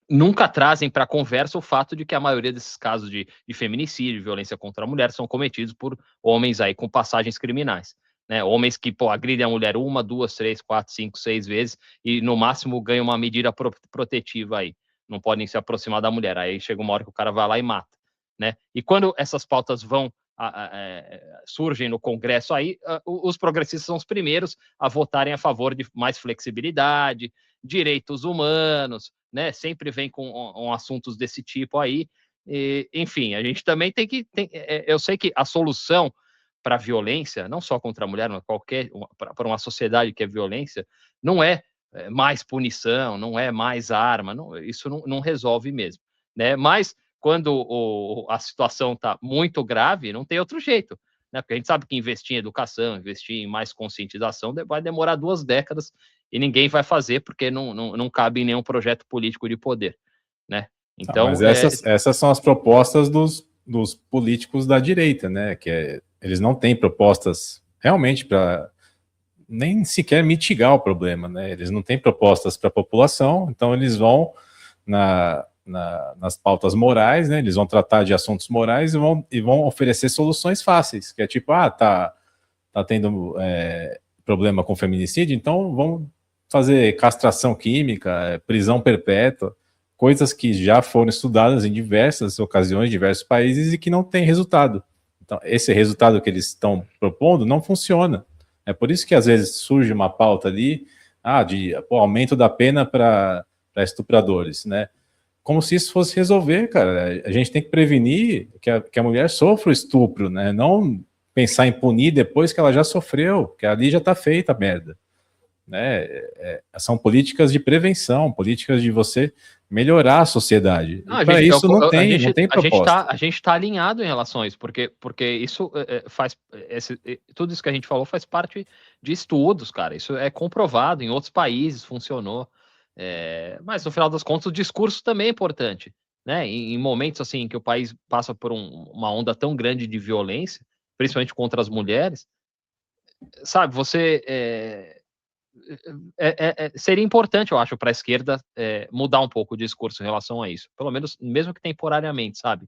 Speaker 1: nunca trazem para a conversa o fato de que a maioria desses casos de feminicídio, violência contra a mulher, são cometidos por homens aí com passagens criminais, né? Homens que agridem a mulher 1, 2, 3, 4, 5, 6 vezes e no máximo ganham uma medida protetiva aí. Não podem se aproximar da mulher. Aí chega uma hora que o cara vai lá e mata, né? E quando essas pautas surgem no Congresso aí, os progressistas são os primeiros a votarem a favor de mais flexibilidade, direitos humanos, né? Sempre vem com assuntos desse tipo aí. Enfim, a gente também tem que... eu sei que a solução para a violência, não só contra a mulher, mas para uma sociedade que é violência, não é mais punição, não é mais arma, isso não resolve mesmo, né? Mas quando a situação está muito grave, não tem outro jeito, né? Porque a gente sabe que investir em educação, investir em mais conscientização vai demorar 2 décadas e ninguém vai fazer porque não cabe em nenhum projeto político de poder, né? Então,
Speaker 4: mas essas são as propostas dos políticos da direita, né? Eles não têm propostas realmente para nem sequer mitigar o problema, né? Eles não têm propostas para a população, então eles vão nas pautas morais, né? Eles vão tratar de assuntos morais e vão oferecer soluções fáceis, que é tipo, tá tendo problema com feminicídio, então vamos fazer castração química, prisão perpétua, coisas que já foram estudadas em diversas ocasiões, em diversos países e que não tem resultado. Então, esse resultado que eles estão propondo não funciona. É por isso que às vezes surge uma pauta ali, de aumento da pena para estupradores, né? Como se isso fosse resolver, cara. A gente tem que prevenir que a mulher sofra o estupro, né? Não pensar em punir depois que ela já sofreu, que ali já está feita a merda. Né? São políticas de prevenção, políticas de você melhorar a sociedade. Para isso não tem proposta.
Speaker 1: A gente está alinhado em relação a isso, porque isso tudo isso que a gente falou faz parte de estudos, cara. Isso é comprovado, em outros países funcionou. Mas no final das contas o discurso também é importante, né? Em momentos assim que o país passa por uma onda tão grande de violência, principalmente contra as mulheres, sabe, você seria importante, eu acho, para a esquerda mudar um pouco o discurso em relação a isso, pelo menos, mesmo que temporariamente, sabe?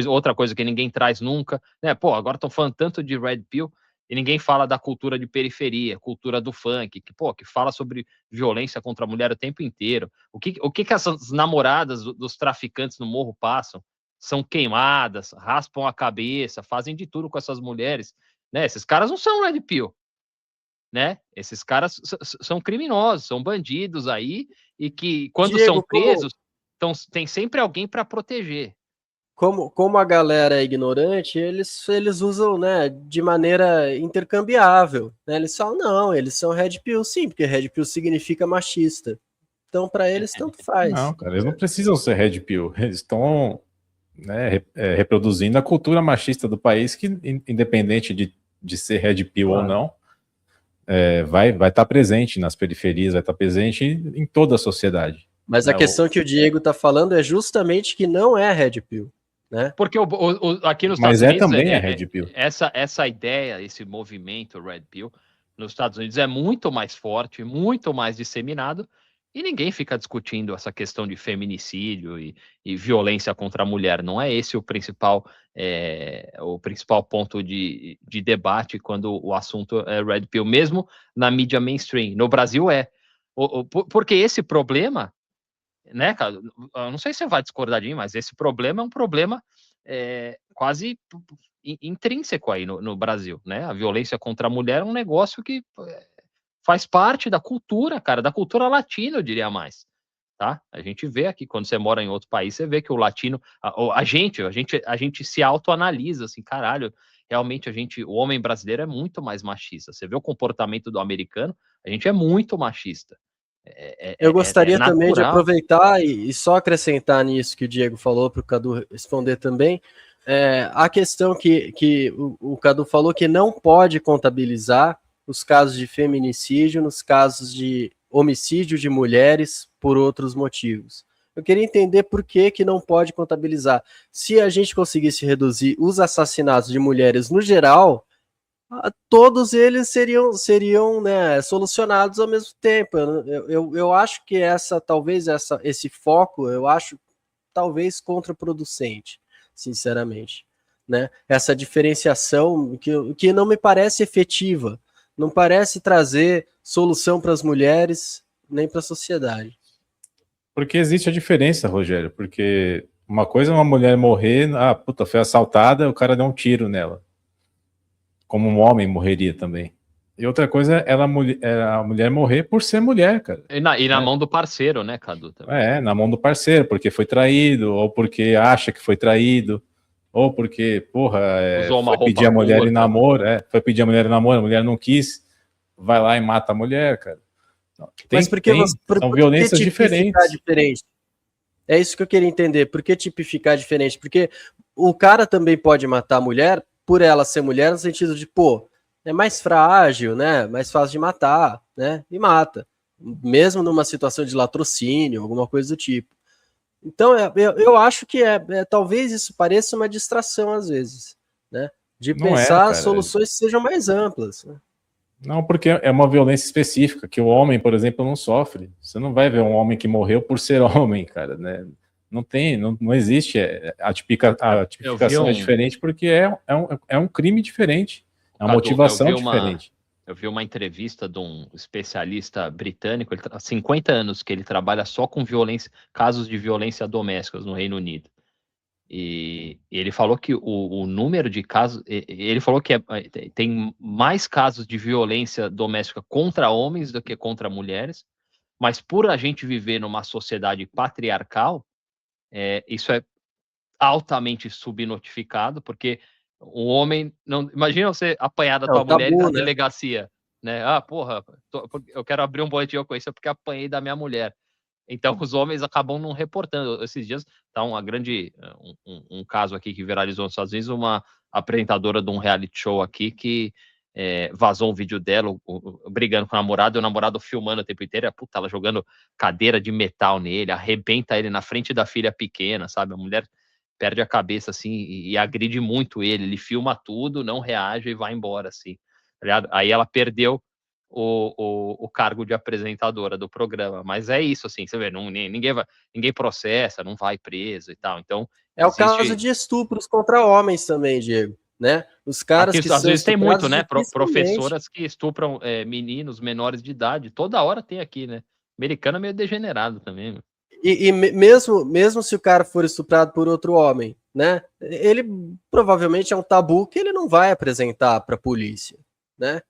Speaker 1: Outra coisa que ninguém traz nunca, né? Agora estão falando tanto de Red Pill e ninguém fala da cultura de periferia, cultura do funk, que fala sobre violência contra a mulher o tempo inteiro. O que essas namoradas dos traficantes no morro passam? São queimadas, raspam a cabeça, fazem de tudo com essas mulheres, né? Esses caras não são Red Pill, né? Esses caras são criminosos, são bandidos aí, e que quando Diego, são presos, tem sempre alguém para proteger.
Speaker 2: Como a galera é ignorante, eles usam, né, de maneira intercambiável, né? Eles falam, não, eles são Red Pill, sim, porque Red Pill significa machista. Então, para eles, tanto faz.
Speaker 4: Não, cara, eles não precisam ser Red Pill, eles estão, né, reproduzindo a cultura machista do país, que independente de ser Red Pill ou não, vai estar presente nas periferias, vai estar presente em toda a sociedade.
Speaker 2: Mas a questão que o Diego está falando é justamente que não é Red Pill, né?
Speaker 1: Porque aqui nos
Speaker 4: Estados
Speaker 1: Unidos...
Speaker 4: Mas também é Red Pill.
Speaker 1: Essa ideia, esse movimento Red Pill, nos Estados Unidos é muito mais forte, muito mais disseminado, e ninguém fica discutindo essa questão de feminicídio e violência contra a mulher. Não é esse o principal ponto de debate quando o assunto é Red Pill, mesmo na mídia mainstream. No Brasil porque esse problema né, cara? Eu não sei se você vai discordar de mim, mas esse problema é um problema quase intrínseco aí no Brasil, né? A violência contra a mulher é um negócio que faz parte da cultura, cara, da cultura latina, eu diria mais, tá? A gente vê aqui, quando você mora em outro país, você vê que o latino, a gente se autoanalisa, assim, caralho, realmente o homem brasileiro é muito mais machista. Você vê o comportamento do americano, a gente é muito machista.
Speaker 2: Eu gostaria também de
Speaker 1: natural.
Speaker 2: aproveitar e só acrescentar nisso que o Diego falou, para o Cadu responder também, a questão que o Cadu falou que não pode contabilizar os casos de feminicídio nos casos de homicídio de mulheres por outros motivos. Eu queria entender por que não pode contabilizar. Se a gente conseguisse reduzir os assassinatos de mulheres no geral, todos eles seriam né, solucionados ao mesmo tempo. Eu acho que esse foco, eu acho talvez contraproducente, sinceramente. Né? Essa diferenciação que não me parece efetiva, não parece trazer solução para as mulheres nem para a sociedade.
Speaker 4: Porque existe a diferença, Rogério, porque uma coisa é uma mulher morrer, foi assaltada, o cara deu um tiro nela. Como um homem morreria também. E outra coisa é a mulher morrer por ser mulher, cara.
Speaker 1: E na mão do parceiro, né, Cadu?
Speaker 4: Também. Na mão do parceiro, porque foi traído, ou porque acha que foi traído, ou porque, foi pedir a mulher em namoro, foi pedir a mulher em namoro, a mulher não quis, vai lá e mata a mulher, cara.
Speaker 2: Mas
Speaker 4: são violências diferentes.
Speaker 2: Diferente? É isso que eu queria entender. Por que tipificar diferente? Porque o cara também pode matar a mulher por ela ser mulher, no sentido de, é mais frágil, né? Mais fácil de matar, né? E mata. Mesmo numa situação de latrocínio, alguma coisa do tipo. Então, eu acho que talvez isso pareça uma distração às vezes, né? De pensar soluções que sejam mais amplas. Né?
Speaker 4: Não, porque é uma violência específica, que o homem, por exemplo, não sofre. Você não vai ver um homem que morreu por ser homem, cara, né? Não existe. A tipificação é diferente porque é um crime diferente. É uma motivação diferente.
Speaker 1: Eu vi uma entrevista de um especialista britânico, há 50 anos que ele trabalha só com casos de violência doméstica no Reino Unido. E ele falou que o número de casos... Ele falou que tem mais casos de violência doméstica contra homens do que contra mulheres, mas por a gente viver numa sociedade patriarcal, isso é altamente subnotificado, porque o homem não... Imagina você apanhar da tua mulher na delegacia, né? Eu quero abrir um boletim de ocorrência porque apanhei da minha mulher. Então os homens acabam não reportando. Esses dias tá um caso aqui que viralizou nos Estados Unidos, uma apresentadora de um reality show aqui que vazou um vídeo dela brigando com o namorado, e o namorado filmando o tempo inteiro, ela jogando cadeira de metal nele, arrebenta ele na frente da filha pequena, sabe? A mulher perde a cabeça, assim, e agride muito ele filma tudo, não reage e vai embora, assim, tá ligado? Aí ela perdeu o cargo de apresentadora do programa, mas é isso, assim, você vê, ninguém processa, não vai preso e tal, então...
Speaker 2: o caso de estupros contra homens também, Diego, né? Os caras
Speaker 1: aqui, às vezes tem muito, né? Professoras que estupram meninos menores de idade, toda hora tem aqui, né? Americano é meio degenerado também, meu.
Speaker 2: E mesmo se o cara for estuprado por outro homem, né? Ele provavelmente é um tabu que ele não vai apresentar para a polícia, né?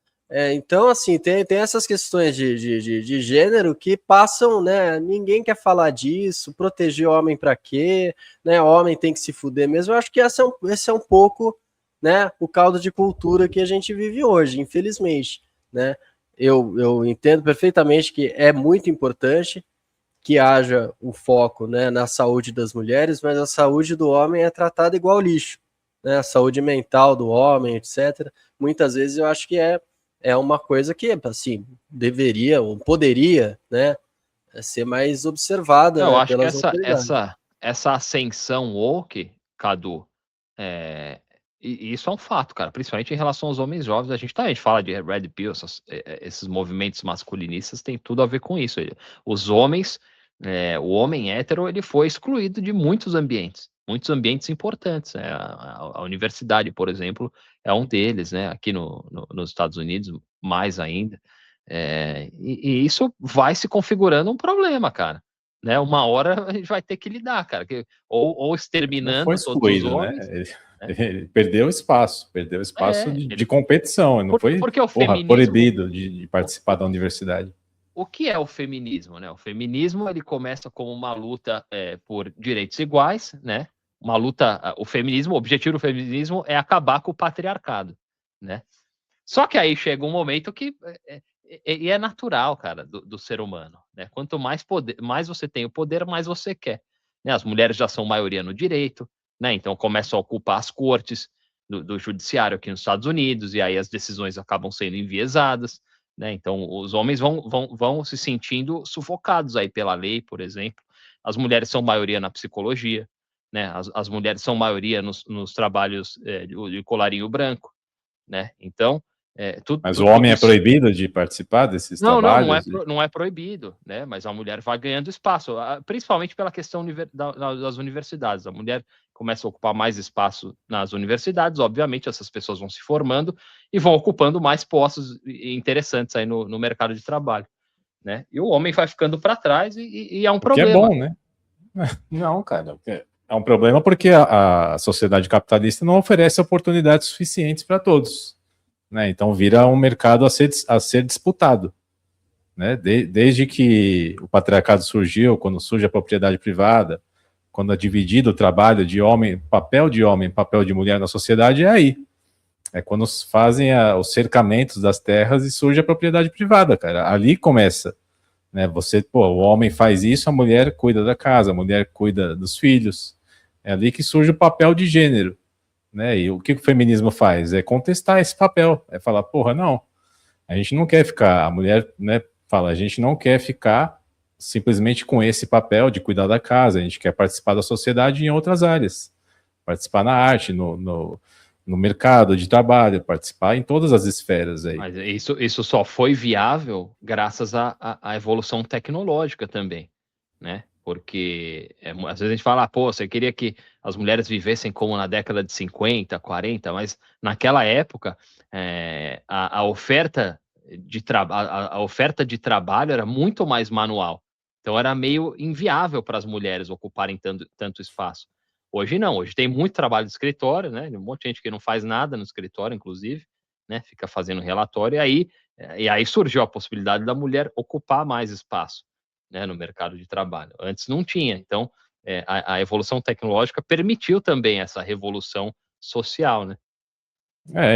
Speaker 2: Então, assim, tem essas questões de gênero que passam, né? Ninguém quer falar disso, proteger homem para quê? Né? Homem tem que se fuder mesmo. Eu acho que esse é um pouco, né? O caldo de cultura que a gente vive hoje, infelizmente, né? Eu entendo perfeitamente que é muito importante que haja um foco, né, na saúde das mulheres, mas a saúde do homem é tratada igual lixo, né, a saúde mental do homem, etc. Muitas vezes eu acho que é uma coisa que, assim, deveria ou poderia, né, ser mais observada.
Speaker 1: Eu acho que essa ascensão woke, Cadu, e isso é um fato, cara, principalmente em relação aos homens jovens. A gente fala de Red Pill, esses movimentos masculinistas tem tudo a ver com isso. Os homens, o homem hétero, ele foi excluído de muitos ambientes importantes. A universidade, por exemplo, é um deles, né? Aqui nos Estados Unidos, mais ainda. E isso vai se configurando um problema, cara. né? Uma hora a gente vai ter que lidar, cara. Ou exterminando
Speaker 4: foi
Speaker 1: todos os
Speaker 4: excluído,
Speaker 1: homens.
Speaker 4: Né? Ele perdeu espaço de competição, não foi
Speaker 1: porque o feminismo,
Speaker 4: proibido de participar da universidade.
Speaker 1: O que é o feminismo, né? O feminismo ele começa como uma luta por direitos iguais, né? Uma luta, o objetivo do feminismo é acabar com o patriarcado, né? Só que aí chega um momento que é natural, cara, do ser humano, né? Quanto mais poder, mais você tem o poder, mais você quer. Né? As mulheres já são maioria no direito, né? Então começam a ocupar as cortes do judiciário aqui nos Estados Unidos, e aí as decisões acabam sendo enviesadas, né? Então os homens vão se sentindo sufocados aí pela lei, por exemplo. As mulheres são maioria na psicologia, né? As mulheres são maioria nos trabalhos de colarinho branco, né? Então,
Speaker 4: mas o homem é proibido de participar desses trabalhos?
Speaker 1: Não é proibido, né? Mas a mulher vai ganhando espaço, principalmente pela questão das universidades. A mulher começa a ocupar mais espaço nas universidades, obviamente essas pessoas vão se formando e vão ocupando mais postos interessantes aí no mercado de trabalho, né? E o homem vai ficando para trás e é um problema.
Speaker 4: Que é bom, né? Não, cara, é um problema porque a sociedade capitalista não oferece oportunidades suficientes para todos. Né? Então vira um mercado a ser disputado. Né? Desde que o patriarcado surgiu, quando surge a propriedade privada, quando é dividido o trabalho de homem, papel de mulher na sociedade, é aí. É quando fazem os cercamentos das terras e surge a propriedade privada, cara. Ali começa. Né? O homem faz isso, a mulher cuida da casa, a mulher cuida dos filhos. É ali que surge o papel de gênero. Né? E o que o feminismo faz? É contestar esse papel, é falar, porra, não, a gente não quer ficar, a mulher, né, fala, a gente não quer ficar simplesmente com esse papel de cuidar da casa, a gente quer participar da sociedade em outras áreas, participar na arte, no mercado de trabalho, participar em todas as esferas aí.
Speaker 1: Mas isso só foi viável graças à evolução tecnológica também, né? Porque às vezes a gente fala, pô, você queria que as mulheres vivessem como na década de 50, 40, mas naquela época a oferta de trabalho era muito mais manual. Então era meio inviável para as mulheres ocuparem tanto espaço. Hoje não, hoje tem muito trabalho de escritório, né? Um monte de gente que não faz nada no escritório, inclusive, né? Fica fazendo relatório, e aí surgiu a possibilidade da mulher ocupar mais espaço, né, no mercado de trabalho. Antes não tinha, então a evolução tecnológica permitiu também essa revolução social, né?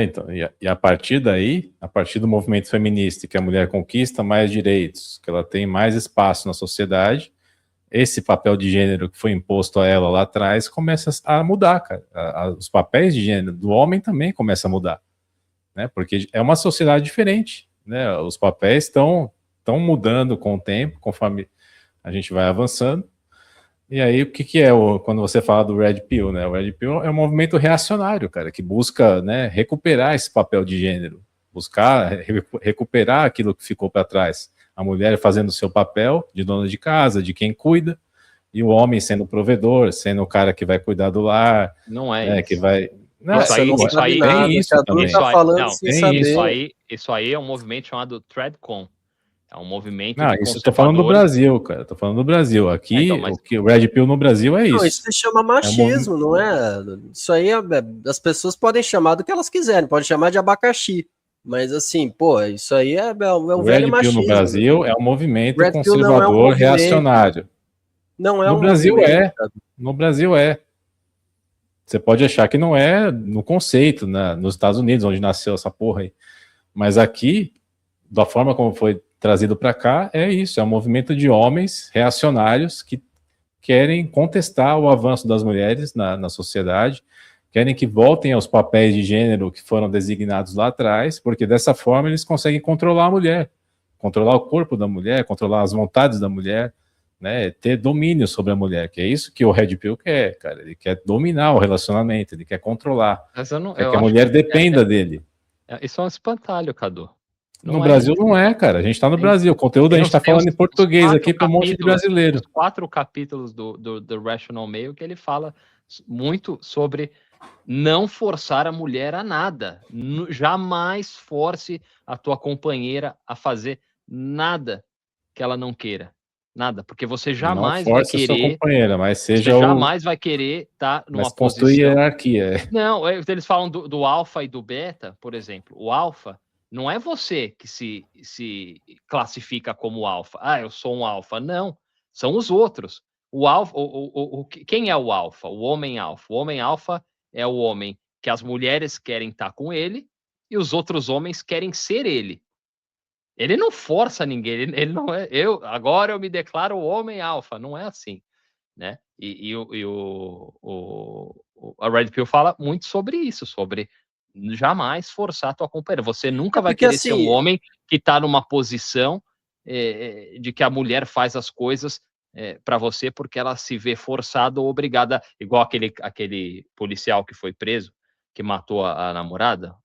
Speaker 4: Então, e a partir daí, a partir do movimento feminista, que a mulher conquista mais direitos, que ela tem mais espaço na sociedade, esse papel de gênero que foi imposto a ela lá atrás começa a mudar, cara. Os papéis de gênero do homem também começam a mudar, né? Porque é uma sociedade diferente, né? Os papéis estão mudando com o tempo, conforme a gente vai avançando. E aí, o que é quando você fala do Red Pill, né? O Red Pill é um movimento reacionário, cara, que busca, né, recuperar esse papel de gênero, buscar recuperar aquilo que ficou para trás. A mulher fazendo o seu papel de dona de casa, de quem cuida, e o homem sendo o provedor, sendo o cara que vai cuidar do lar.
Speaker 1: Não é isso.
Speaker 4: Que vai...
Speaker 2: Não, isso aí tem isso também.
Speaker 1: Isso aí é um movimento chamado Threadcon. É um movimento.
Speaker 4: Não, isso eu tô falando do Brasil, cara. Tô falando do Brasil. Aqui, o Red Pill no Brasil é isso.
Speaker 2: Não, isso se chama machismo, não é? Isso aí as pessoas podem chamar do que elas quiserem, podem chamar de abacaxi. Mas assim, pô, isso aí é um velho machismo. O Red Pill
Speaker 4: no Brasil é um movimento conservador reacionário.
Speaker 2: Não é
Speaker 4: no Brasil No Brasil é. Você pode achar que não é no conceito, nos Estados Unidos, onde nasceu essa porra aí. Mas aqui, da forma como foi trazido para cá, é isso. É um movimento de homens reacionários que querem contestar o avanço das mulheres na sociedade, querem que voltem aos papéis de gênero que foram designados lá atrás, porque dessa forma eles conseguem controlar a mulher, controlar o corpo da mulher, controlar as vontades da mulher, né, ter domínio sobre a mulher, que é isso que o Red Pill quer, cara. Ele quer dominar o relacionamento, ele quer controlar, quer que a mulher dependa dele.
Speaker 1: Isso é um espantalho, Cadu.
Speaker 4: No Brasil não é, cara. A gente tá no Brasil. O conteúdo a gente tá falando em português aqui para um monte de brasileiro.
Speaker 1: Os 4 capítulos do Rational Male que ele fala muito sobre não forçar a mulher a nada. Jamais force a tua companheira a fazer nada que ela não queira. Nada, porque você jamais
Speaker 4: não
Speaker 1: vai
Speaker 4: força
Speaker 1: querer...
Speaker 4: sua companheira, mas
Speaker 1: Você jamais vai querer estar numa
Speaker 4: mas construir
Speaker 1: posição...
Speaker 4: hierarquia.
Speaker 1: Não, eles falam do alfa e do beta, por exemplo. O alfa não é você que se classifica como alfa. Ah, eu sou um alfa. Não, são os outros. O alfa, quem é o alfa? O homem alfa. O homem alfa é o homem que as mulheres querem estar com ele e os outros homens querem ser ele. Ele não força ninguém, ele não é... Agora eu me declaro o homem alfa. Não é assim, né? A Red Pill fala muito sobre isso, sobre jamais forçar a tua companheira. Você nunca vai querer ser um homem que está numa posição de que a mulher faz as coisas para você porque ela se vê forçada ou obrigada, igual aquele policial que foi preso, que matou a namorada.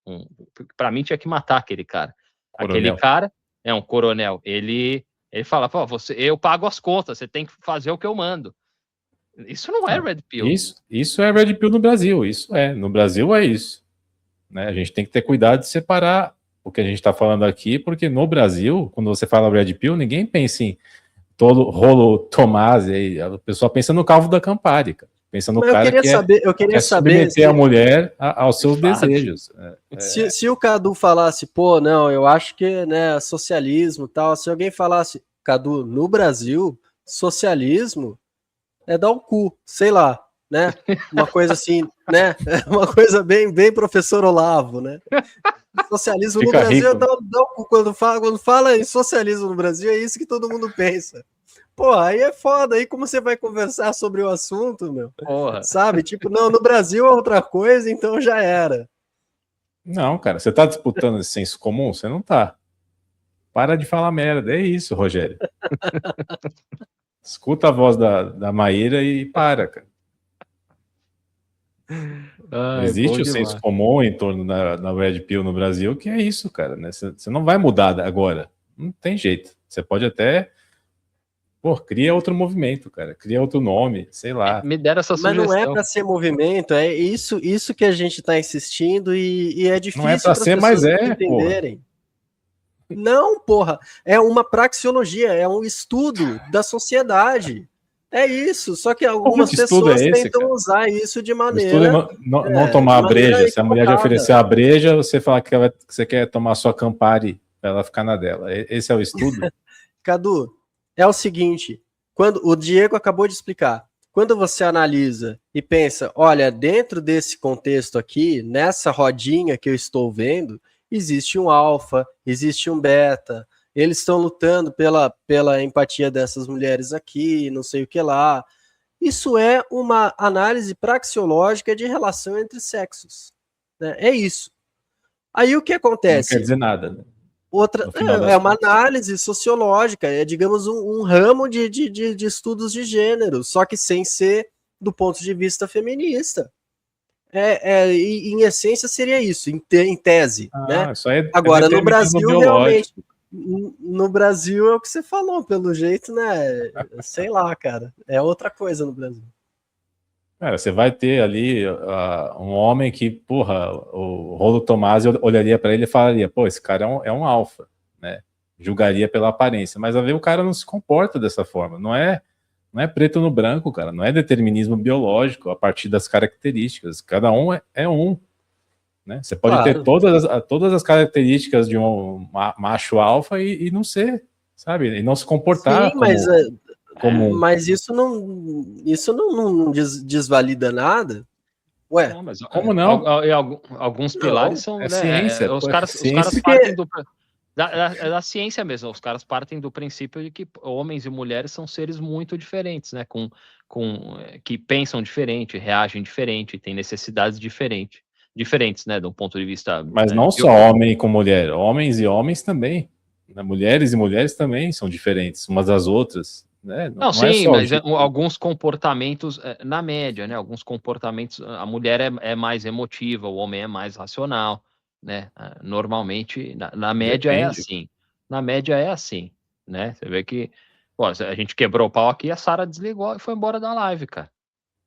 Speaker 1: Para mim tinha que matar aquele cara. Coronel. Aquele cara é um coronel. Ele fala, pô, eu pago as contas, você tem que fazer o que eu mando. Isso não é Red Pill.
Speaker 4: Isso é Red Pill no Brasil. No Brasil é isso. Né? A gente tem que ter cuidado de separar o que a gente está falando aqui, porque no Brasil, quando você fala Red Pill, ninguém pensa em todo rolo Tomás, aí a pessoa pensa no calvo da Campari, cara. Pensa no cara que quer submeter a mulher aos seus desejos.
Speaker 2: Se o Cadu falasse, pô, não, eu acho que, né, socialismo e tal, se alguém falasse, Cadu, no Brasil, socialismo é dar um cu, sei lá, né? Uma coisa assim, né? Uma coisa bem professor Olavo, né? Socialismo no Brasil é dar um cu. Quando fala em socialismo no Brasil, é isso que todo mundo pensa. Pô, aí é foda. Aí como você vai conversar sobre o assunto, meu?
Speaker 1: Porra.
Speaker 2: Sabe? Tipo, não, no Brasil é outra coisa, então já era.
Speaker 4: Não, cara, você tá disputando esse senso comum? Você não tá. Para de falar merda. É isso, Rogério. Escuta a voz da Maíra e para, cara. Existe o senso comum em torno da Red Pill no Brasil, que é isso, cara. Né? Você não vai mudar agora. Não tem jeito. Você pode até... Pô, cria outro movimento, cara. Cria outro nome, sei lá.
Speaker 1: Me deram essa sugestão.
Speaker 2: Mas não é para ser movimento, é isso que a gente tá insistindo e é difícil
Speaker 4: não é para ser, mas
Speaker 2: entenderem. Porra. Não, porra. É uma praxeologia, é um estudo da sociedade. É isso, só que algumas pessoas tentam usar isso de maneira...
Speaker 4: O estudo é não tomar a breja. Se a mulher já oferecer a breja, você fala que você quer tomar sua Campari para ela ficar na dela. Esse é o estudo?
Speaker 2: Cadu, é o seguinte, quando o Diego acabou de explicar, quando você analisa e pensa, olha, dentro desse contexto aqui, nessa rodinha que eu estou vendo, existe um alfa, existe um beta, eles estão lutando pela empatia dessas mulheres aqui, não sei o que lá. Isso é uma análise praxeológica de relação entre sexos. Né? É isso. Aí o que acontece?
Speaker 4: Não quer dizer nada, né?
Speaker 2: É uma análise sociológica, é, digamos, um ramo de estudos de gênero, só que sem ser do ponto de vista feminista. Em essência seria isso, em tese. Né? Agora, no Brasil, realmente, no Brasil é o que você falou, pelo jeito, né? Sei lá, cara, é outra coisa no Brasil.
Speaker 4: Cara, você vai ter ali um homem que, porra, o Rolo Tomasi olharia para ele e falaria, pô, esse cara é um alfa, né? Julgaria pela aparência, mas a ver o cara não se comporta dessa forma, não é preto no branco, cara, não é determinismo biológico a partir das características, cada um é um, né? Você pode ter todas as características de um macho alfa e não ser, sabe? E não se comportar.
Speaker 2: Sim, mas isso não desvalida nada. Ué,
Speaker 1: não, mas,
Speaker 4: como não?
Speaker 1: Alguns pilares são...
Speaker 4: É ciência.
Speaker 1: Os caras partem da ciência mesmo. Os caras partem do princípio de que homens e mulheres são seres muito diferentes, né? Que pensam diferente, reagem diferente, têm necessidades diferentes, né? Do ponto de vista...
Speaker 4: Mas não só homem com mulher. Homens e homens também. Né? Mulheres e mulheres também são diferentes umas das outras. Né?
Speaker 1: Não, sim, mas alguns comportamentos, na média, né? Alguns comportamentos, a mulher é mais emotiva, o homem é mais racional, né? Normalmente, na média é assim. Na média é assim, né? Você vê que, pô, a gente quebrou o pau aqui, a Sara desligou e foi embora da live, cara.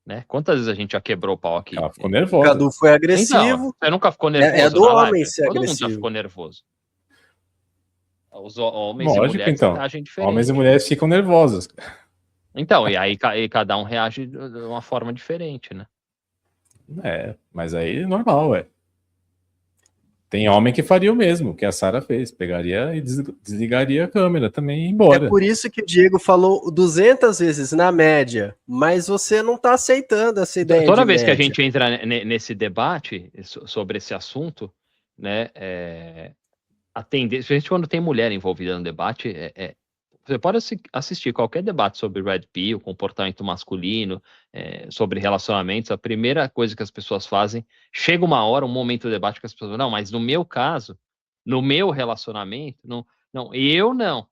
Speaker 1: Né? Quantas vezes a gente já quebrou o pau aqui?
Speaker 4: Ela ficou nervosa.
Speaker 2: O Cadu foi agressivo.
Speaker 1: Então, você nunca ficou nervoso?
Speaker 2: É do homem ser
Speaker 1: Todo
Speaker 2: agressivo.
Speaker 1: mundo já ficou nervoso. os homens
Speaker 4: Lógico,
Speaker 1: e mulheres
Speaker 4: então.
Speaker 1: reagem diferente.
Speaker 4: Homens e mulheres ficam nervosos.
Speaker 1: Então, e aí cada um reage de uma forma diferente, né?
Speaker 4: Mas aí é normal, Tem homem que faria o mesmo, que a Sarah fez. Pegaria e desligaria a câmera também e ir embora.
Speaker 2: É por isso que o Diego falou 200 vezes, na média. Mas você não está aceitando essa ideia
Speaker 1: Toda
Speaker 2: de
Speaker 1: vez
Speaker 2: média.
Speaker 1: que a gente entra nesse debate sobre esse assunto, né, a tendência, a gente quando tem mulher envolvida no debate, você pode assistir qualquer debate sobre Red Pill, comportamento masculino, sobre relacionamentos, a primeira coisa que as pessoas fazem, chega uma hora, um momento do debate que as pessoas falam, não, mas no meu caso, no meu relacionamento, não, eu não.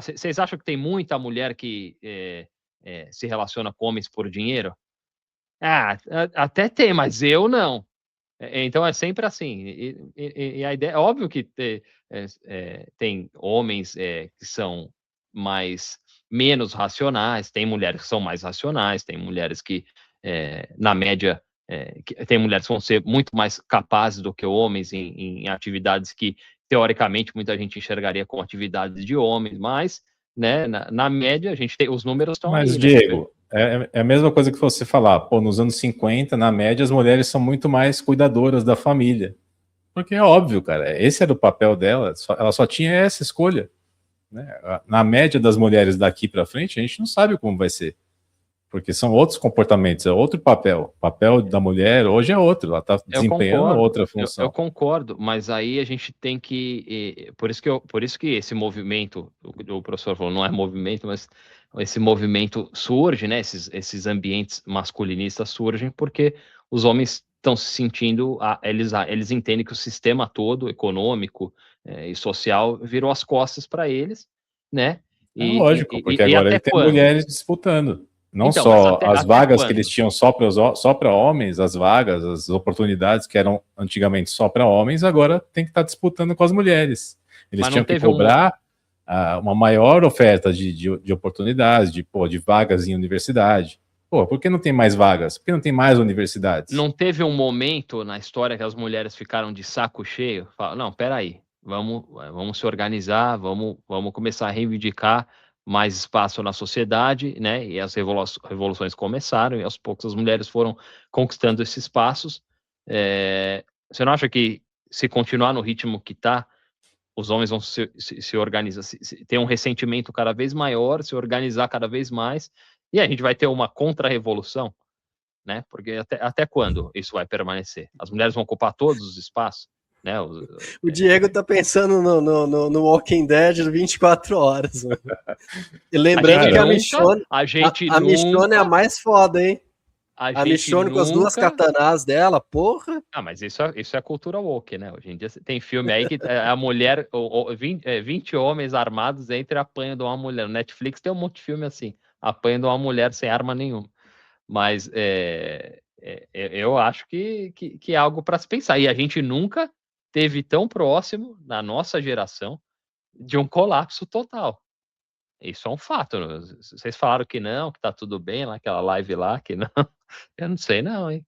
Speaker 1: Vocês acham que tem muita mulher que se relaciona com homens por dinheiro? Até tem, mas eu não. Então é sempre assim. E a ideia, é óbvio que tem homens que são menos racionais, tem mulheres que são mais racionais, tem mulheres que, na média, tem mulheres que vão ser muito mais capazes do que homens em atividades que, teoricamente, muita gente enxergaria como atividades de homens, mas, né, na média, a gente tem, os números estão aí.
Speaker 4: Mas, Diego, é a mesma coisa que você falar, nos anos 50, na média, as mulheres são muito mais cuidadoras da família. Porque é óbvio, cara, esse era o papel dela, ela só tinha essa escolha. Né? Na média das mulheres daqui para frente, a gente não sabe como vai ser. Porque são outros comportamentos, é outro papel. O papel da mulher hoje é outro, ela está desempenhando outra função.
Speaker 1: Eu concordo, mas aí a gente tem que... Por isso que esse movimento, o professor falou, não é movimento, mas esse movimento surge, né? Esses ambientes masculinistas surgem porque os homens estão se sentindo... Eles entendem que o sistema todo, econômico e social, virou as costas para eles, né?
Speaker 4: Lógico, porque agora ele tem mulheres disputando. Não então, só as vagas que eles tinham só para homens, as vagas, as oportunidades que eram antigamente só para homens, agora tem que estar disputando com as mulheres. Eles tinham que cobrar uma maior oferta de oportunidades, de vagas em universidade. Por que não tem mais vagas? Por que não tem mais universidades?
Speaker 1: Não teve um momento na história que as mulheres ficaram de saco cheio? Falaram, não, peraí, vamos se organizar, vamos começar a reivindicar mais espaço na sociedade, né? E as revoluções começaram, e aos poucos as mulheres foram conquistando esses espaços. Você não acha que, se continuar no ritmo que está, os homens vão se organizar, ter um ressentimento cada vez maior, se organizar cada vez mais, e a gente vai ter uma contra-revolução, né? Porque até quando isso vai permanecer? As mulheres vão ocupar todos os espaços? Né?
Speaker 2: O Diego tá pensando no Walking Dead 24 horas. Mano. E lembrando que a Michonne Michonne é a mais foda, hein? A Michonne com as duas katanás dela, porra.
Speaker 1: Mas isso é cultura woke, né? Hoje em dia tem filme aí que a mulher, 20 homens armados entram e apanham de uma mulher. No Netflix tem um monte de filme assim, apanham de uma mulher sem arma nenhuma. Mas eu acho que é algo para se pensar. E a gente nunca teve tão próximo, na nossa geração, de um colapso total. Isso é um fato. Vocês falaram que não, que tá tudo bem, lá, aquela live lá, que não. Eu não sei não, hein?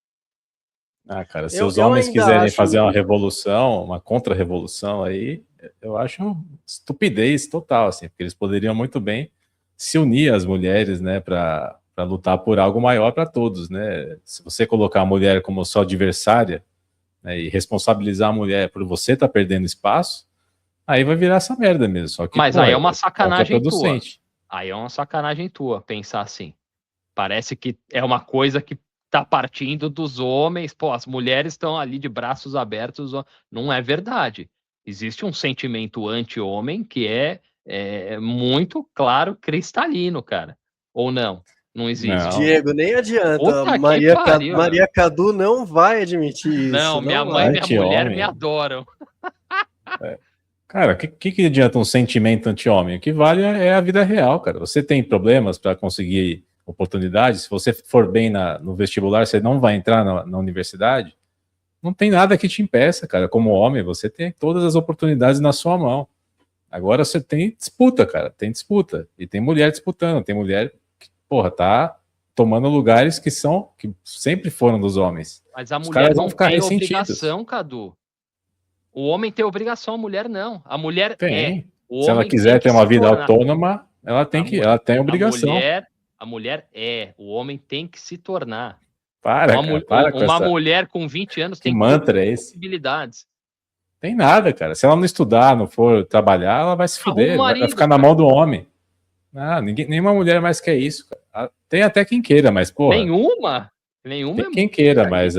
Speaker 4: Cara, se os homens quiserem fazer uma revolução, uma contra-revolução aí, eu acho estupidez total, assim, porque eles poderiam muito bem se unir às mulheres, né, para lutar por algo maior para todos, né? Se você colocar a mulher como só adversária, né, e responsabilizar a mulher por você estar perdendo espaço, aí vai virar essa merda mesmo. Só que,
Speaker 1: mas aí é uma sacanagem tua. Aí é uma sacanagem tua pensar assim. Parece que é uma coisa que tá partindo dos homens. As mulheres estão ali de braços abertos. Não é verdade. Existe um sentimento anti-homem que é muito claro, cristalino, cara. Ou não? Não existe.
Speaker 2: Não. Diego, nem adianta. Maria Cadu não vai admitir isso.
Speaker 1: Não, minha mãe e minha mulher me adoram.
Speaker 4: Cara, o que adianta um sentimento anti-homem? O que vale é a vida real, cara. Você tem problemas para conseguir oportunidades? Se você for bem no vestibular, você não vai entrar na universidade? Não tem nada que te impeça, cara. Como homem, você tem todas as oportunidades na sua mão. Agora você tem disputa, cara. Tem disputa. E tem mulher disputando. Tem mulher que, tá tomando lugares que sempre foram dos homens.
Speaker 1: Mas a mulher não tem obrigação, Cadu. O homem tem obrigação, a mulher não. A mulher
Speaker 4: Se ela quiser ter uma vida autônoma, ela tem obrigação.
Speaker 1: A mulher o homem tem que se tornar.
Speaker 4: Para
Speaker 1: uma mulher com 20 anos tem possibilidades.
Speaker 4: Tem nada, cara. Se ela não estudar, não for trabalhar, ela vai se fuder, vai ficar na mão do homem. Nenhuma mulher mais quer isso, cara. Tem até quem queira, mas, porra...
Speaker 1: Nenhuma
Speaker 4: tem quem queira, mas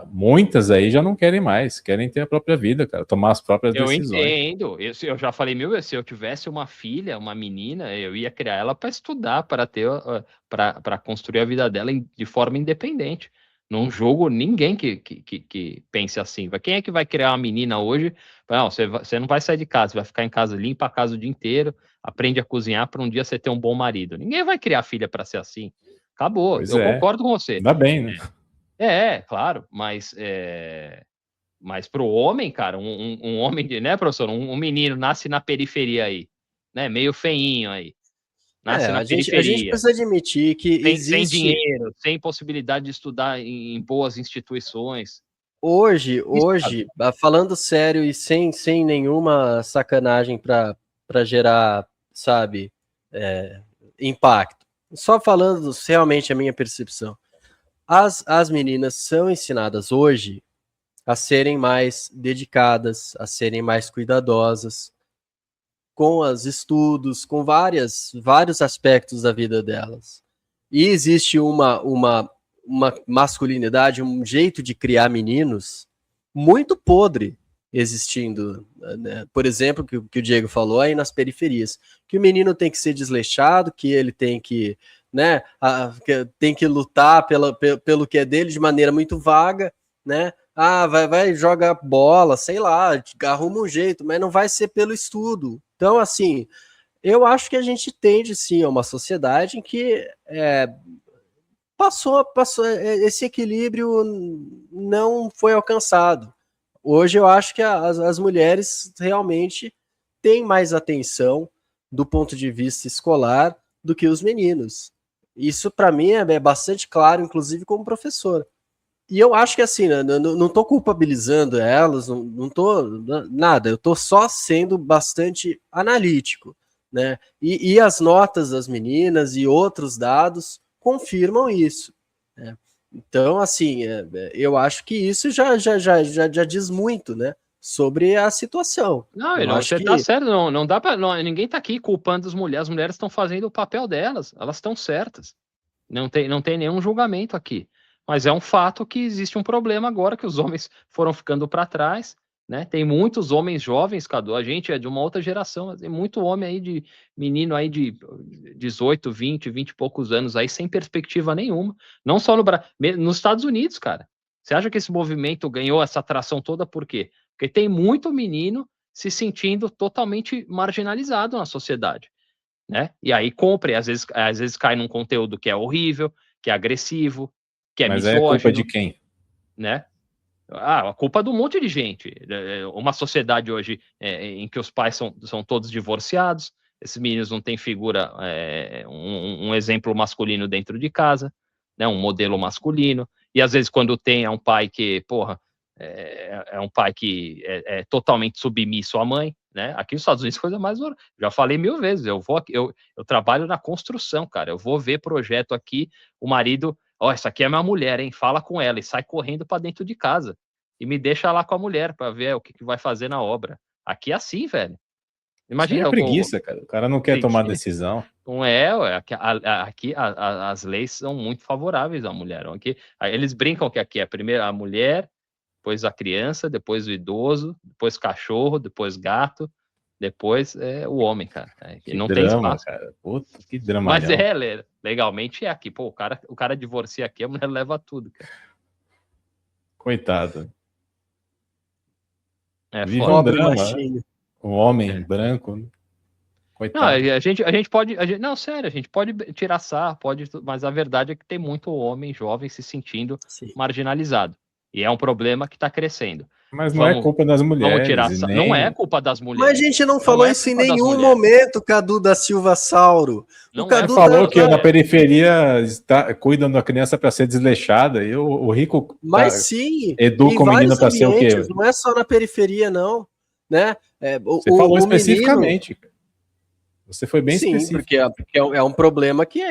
Speaker 4: muitas aí já não querem mais, querem ter a própria vida, cara, tomar as próprias decisões.
Speaker 1: Eu entendo, eu já falei 1000 vezes, se eu tivesse uma filha, uma menina, eu ia criar ela para estudar, para construir a vida dela de forma independente. Não julgo ninguém que pense assim. Quem é que vai criar uma menina hoje? Não, você não vai sair de casa, vai ficar em casa, limpa a casa o dia inteiro, aprende a cozinhar para um dia você ter um bom marido. Ninguém vai criar filha para ser assim. Acabou, eu concordo com você.
Speaker 4: Ainda bem, né?
Speaker 1: Claro, mas para o homem, cara, um homem, né, professor? Um menino nasce na periferia aí, né? Meio feinho aí. Nasce na periferia.
Speaker 2: A gente precisa admitir que existe...
Speaker 1: Sem dinheiro, sem possibilidade de estudar em boas instituições.
Speaker 2: Hoje, falando sério e sem nenhuma sacanagem para gerar, sabe, impacto. Só falando realmente a minha percepção. As meninas são ensinadas hoje a serem mais dedicadas, a serem mais cuidadosas, com os estudos, com vários aspectos da vida delas. E existe uma masculinidade, um jeito de criar meninos muito podre existindo, né? Por exemplo, que o Diego falou aí nas periferias, que o menino tem que ser desleixado, que ele tem que, né, tem que lutar pelo que é dele de maneira muito vaga, né? Vai jogar bola, sei lá, arruma um jeito, mas não vai ser pelo estudo. Então, assim, eu acho que a gente tende, sim, a uma sociedade em que passou esse equilíbrio não foi alcançado. Hoje eu acho que as mulheres realmente têm mais atenção do ponto de vista escolar do que os meninos. Isso, para mim, é bastante claro, inclusive como professor. E eu acho que, assim, não estou culpabilizando elas, não estou nada, eu estou só sendo bastante analítico, né? E as notas das meninas e outros dados confirmam isso, né? Então, assim, eu acho que isso já diz muito, né, sobre a situação.
Speaker 1: Não, você tá certo, não dá para, ninguém está aqui culpando as mulheres estão fazendo o papel delas, elas estão certas, não tem nenhum julgamento aqui. Mas é um fato que existe um problema agora, que os homens foram ficando para trás, né? Tem muitos homens jovens, Cadu, a gente é de uma outra geração, tem muito homem aí menino aí de 18, 20 e poucos anos aí, sem perspectiva nenhuma, não só no Brasil, nos Estados Unidos, cara. Você acha que esse movimento ganhou essa atração toda por quê? Porque tem muito menino se sentindo totalmente marginalizado na sociedade, né? E aí compra, e às vezes cai num conteúdo que é horrível, que é agressivo, que é misógino.
Speaker 4: Mas é culpa de quem?
Speaker 1: Né? A culpa de um monte de gente. Uma sociedade hoje em que os pais são todos divorciados, esses meninos não têm figura, um exemplo masculino dentro de casa, né? Um modelo masculino, e às vezes quando tem é um pai que, é um pai que é totalmente submisso à mãe, né? Aqui nos Estados Unidos coisa mais, já falei 1000 vezes, eu trabalho na construção, cara, eu vou ver projeto aqui, o marido, essa aqui é minha mulher, hein? Fala com ela e sai correndo para dentro de casa e me deixa lá com a mulher para ver o que vai fazer na obra. Aqui é assim, velho. Imagina.
Speaker 4: É preguiça, cara. O cara não quer tomar decisão.
Speaker 1: Não aqui as leis são muito favoráveis à mulher. Aqui, eles brincam que aqui é primeiro a mulher, depois a criança, depois o idoso, depois cachorro, depois gato, depois o homem, cara.
Speaker 4: Que
Speaker 1: não
Speaker 4: drama,
Speaker 1: tem espaço.
Speaker 4: Cara. Puta, que drama.
Speaker 1: Mas legalmente é aqui. Pô, o cara divorcia aqui, a mulher leva tudo, cara.
Speaker 4: Coitado.
Speaker 1: Vive
Speaker 4: um drama. Um homem branco. Coitado.
Speaker 1: Não, a gente pode. Não, sério, a gente pode tirar sarro, mas a verdade é que tem muito homem jovem se sentindo marginalizado. E é um problema que está crescendo.
Speaker 4: Mas não é culpa das mulheres.
Speaker 1: Não é culpa das mulheres.
Speaker 2: Mas a gente não falou isso em nenhum momento, Cadu da Silva Sauro.
Speaker 4: O Cadu falou que na periferia cuidam da criança para ser desleixada. E o rico
Speaker 2: sim,
Speaker 4: educa o menino para ser o quê?
Speaker 2: Não é só na periferia, não. né?
Speaker 4: Você falou especificamente. Menino... Você foi bem específico.
Speaker 2: Porque é um problema que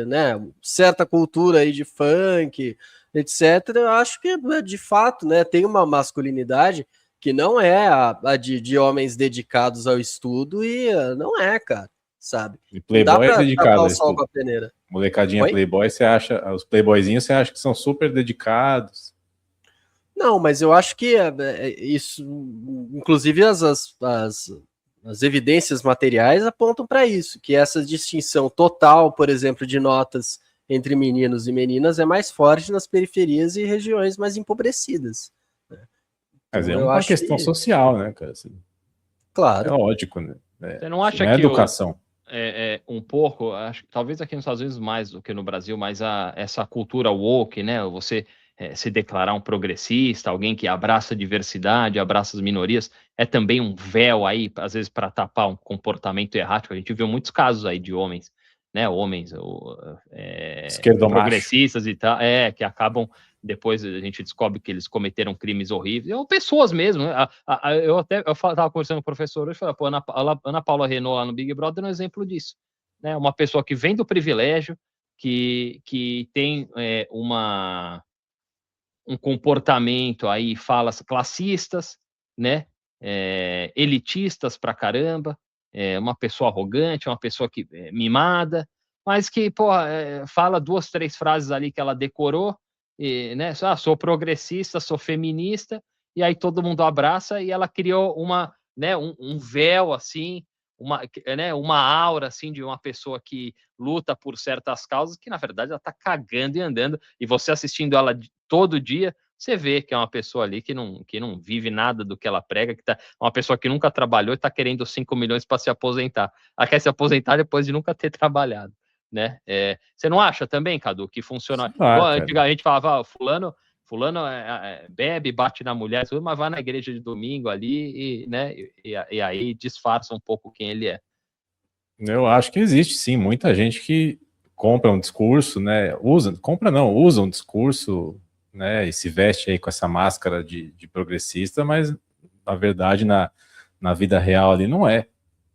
Speaker 2: né, certa cultura aí de funk, etc., eu acho que, de fato, né, tem uma masculinidade que não é a de homens dedicados ao estudo e não é, cara, sabe?
Speaker 4: E Playboy é dedicado ao
Speaker 2: estudo. Com a peneira.
Speaker 4: Molecadinha Playboy, você acha, os Playboyzinhos você acha que são super dedicados?
Speaker 2: Não, mas eu acho que isso, inclusive as evidências materiais apontam para isso, que essa distinção total, por exemplo, de notas entre meninos e meninas é mais forte nas periferias e regiões mais empobrecidas.
Speaker 4: Mas é uma questão social, né, cara?
Speaker 2: Claro.
Speaker 4: É lógico, né?
Speaker 1: Você não acha
Speaker 4: que é educação?
Speaker 1: Um pouco, acho, talvez aqui nos Estados Unidos mais do que no Brasil, mas essa cultura woke, né? Você se declarar um progressista, alguém que abraça a diversidade, abraça as minorias, é também um véu aí, às vezes, para tapar um comportamento errático. A gente viu muitos casos aí de homens, né? Homens progressistas e tal, que acabam, depois a gente descobre que eles cometeram crimes horríveis, ou pessoas mesmo. Eu estava conversando com o professor hoje e falei, pô, Ana Paula Renault lá no Big Brother é um exemplo disso, né? Uma pessoa que vem do privilégio, que tem um comportamento aí, falas classistas, né? Elitistas pra caramba, uma pessoa arrogante, uma pessoa que mimada, mas que, pô, fala 2, 3 frases ali que ela decorou, e, né? Sou progressista, sou feminista, e aí todo mundo abraça, e ela criou um véu assim, uma aura assim de uma pessoa que luta por certas causas, que na verdade ela tá cagando e andando, e você assistindo ela todo dia, você vê que é uma pessoa ali que não vive nada do que ela prega, que tá uma pessoa que nunca trabalhou e tá querendo 5 milhões para se aposentar. Ela quer se aposentar depois de nunca ter trabalhado, né? Você não acha também, Cadu, que funciona? A gente falava, fulano bebe, bate na mulher, mas vai na igreja de domingo ali e aí disfarça um pouco quem ele é.
Speaker 4: Eu acho que existe sim muita gente que compra um discurso, né? Usa um discurso, né? E se veste aí com essa máscara de progressista, mas na verdade na vida real ali não é,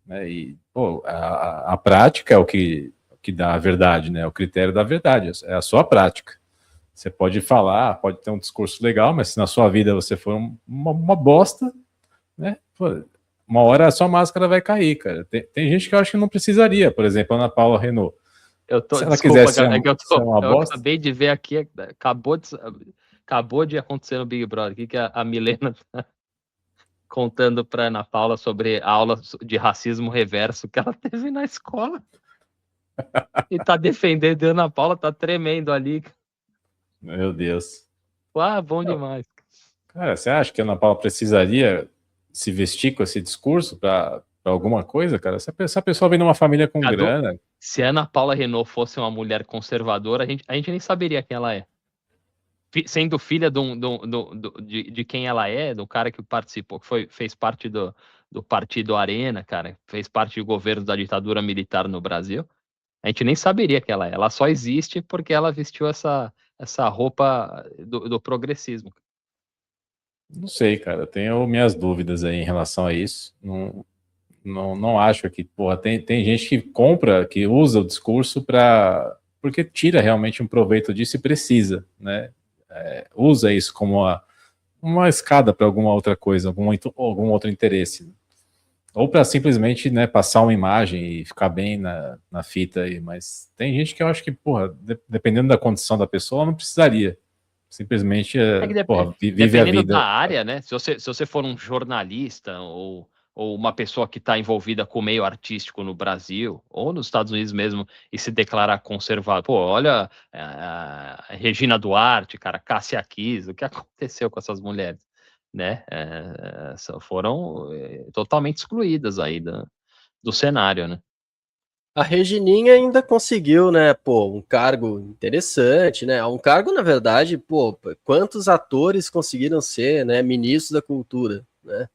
Speaker 4: né? E pô, a prática é o que dá a verdade, né? O critério da verdade é a sua prática. Você pode falar, pode ter um discurso legal, mas se na sua vida você for uma bosta, né? Pô, uma hora a sua máscara vai cair, cara. Tem gente que eu acho que não precisaria, por exemplo, Ana Paula Renault.
Speaker 1: Se ela quisesse eu acabei de ver aqui, acabou de acontecer no Big Brother, aqui que a Milena tá contando para Ana Paula sobre a aula de racismo reverso que ela teve na escola. E tá defendendo a Ana Paula, tá tremendo ali.
Speaker 4: Meu Deus.
Speaker 1: Bom demais.
Speaker 4: Cara, você acha que a Ana Paula precisaria se vestir com esse discurso para alguma coisa, cara? Se a pessoa vem numa família com grana...
Speaker 1: Se a Ana Paula Renault fosse uma mulher conservadora, a gente nem saberia quem ela é. Sendo filha de quem ela é, do cara que participou, que fez parte do Partido Arena, cara, fez parte do governo da ditadura militar no Brasil, a gente nem saberia quem ela é. Ela só existe porque ela vestiu essa roupa do progressismo.
Speaker 4: Não sei, cara, tenho minhas dúvidas aí em relação a isso. Não acho que, porra, tem gente que compra, que usa o discurso porque tira realmente um proveito disso e precisa, né? Usa isso como uma escada para alguma outra coisa, algum outro interesse. Ou para simplesmente, né, passar uma imagem e ficar bem na fita aí. Mas tem gente que eu acho que, porra, dependendo da condição da pessoa, ela não precisaria. Simplesmente, vive a vida.
Speaker 1: Da área, né? Se você for um jornalista ou uma pessoa que está envolvida com o meio artístico no Brasil, ou nos Estados Unidos mesmo, e se declarar conservador. Pô, olha a Regina Duarte, cara, Cássia Kiss, o que aconteceu com essas mulheres, né? Foram totalmente excluídas aí do cenário, né?
Speaker 2: A Regininha ainda conseguiu, né, um cargo interessante, né? Um cargo, na verdade, quantos atores conseguiram ser, né, ministros da cultura, né?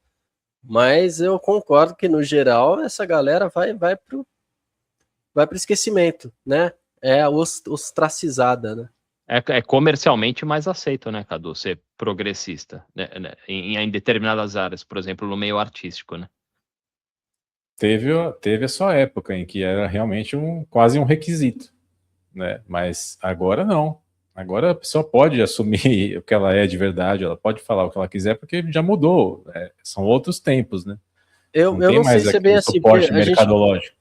Speaker 2: Mas eu concordo que, no geral, essa galera vai pro esquecimento, né? É ostracizada, né?
Speaker 1: É comercialmente mais aceito, né, Cadu, ser progressista, né, em determinadas áreas, por exemplo, no meio artístico, né?
Speaker 4: Teve a sua época em que era realmente quase um requisito, né? Mas agora não. Agora a pessoa pode assumir o que ela é de verdade, ela pode falar o que ela quiser, porque já mudou, né? São outros tempos, né?
Speaker 2: Eu
Speaker 4: tem
Speaker 2: não sei
Speaker 4: mais
Speaker 2: se é bem
Speaker 4: aquele
Speaker 2: assim,
Speaker 4: suporte
Speaker 2: porque a gente...
Speaker 4: mercadológico.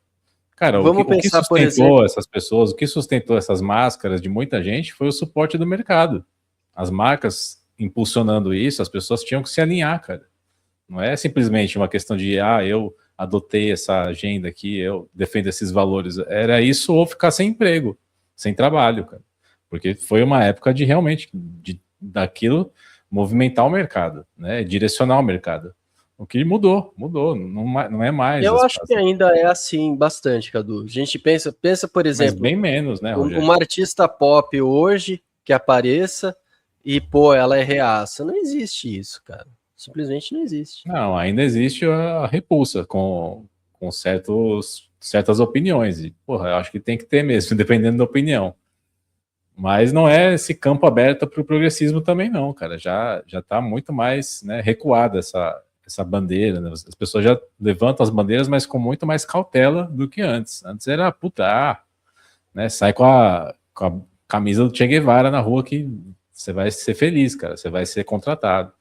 Speaker 4: Cara, o
Speaker 2: Vamos
Speaker 4: que
Speaker 2: pensar, por
Speaker 4: sustentou
Speaker 2: exemplo...
Speaker 4: essas pessoas, o que sustentou essas máscaras de muita gente foi o suporte do mercado. As marcas impulsionando isso, as pessoas tinham que se alinhar, cara. Não é simplesmente uma questão de, eu adotei essa agenda aqui, eu defendo esses valores. Era isso ou ficar sem emprego, sem trabalho, cara. Porque foi uma época de realmente, daquilo, movimentar o mercado, né? Direcionar o mercado. O que mudou, não é mais.
Speaker 2: Eu acho que ainda é assim bastante, Cadu. A gente pensa, por exemplo...
Speaker 4: Mas bem menos, né, Rogério?
Speaker 2: Uma artista pop hoje que apareça e, pô, ela é reaça. Não existe isso, cara. Simplesmente não existe.
Speaker 4: Não, ainda existe a repulsa com certas opiniões. E, porra, eu acho que tem que ter mesmo, dependendo da opinião. Mas não é esse campo aberto para o progressismo também, não, cara. Já está muito mais, né, recuada essa bandeira. Né? As pessoas já levantam as bandeiras, mas com muito mais cautela do que antes. Antes era né, sai com a camisa do Che Guevara na rua que você vai ser feliz, cara. Você vai ser contratado.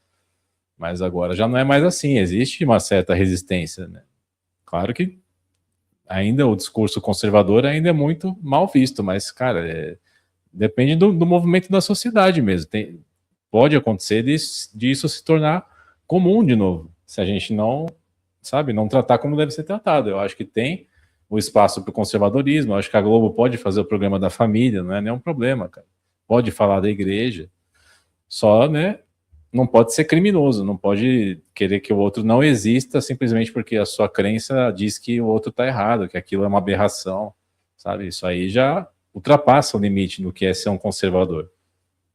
Speaker 4: Mas agora já não é mais assim. Existe uma certa resistência, né? Claro que ainda o discurso conservador ainda é muito mal visto, mas, cara, depende do movimento da sociedade mesmo. Pode acontecer disso se tornar comum de novo, se a gente não tratar como deve ser tratado. Eu acho que tem o espaço para o conservadorismo, eu acho que a Globo pode fazer o programa da família, não é nenhum problema, cara. Pode falar da igreja, só, né, não pode ser criminoso, não pode querer que o outro não exista simplesmente porque a sua crença diz que o outro está errado, que aquilo é uma aberração, sabe? Isso aí já ultrapassa o limite no que é ser um conservador.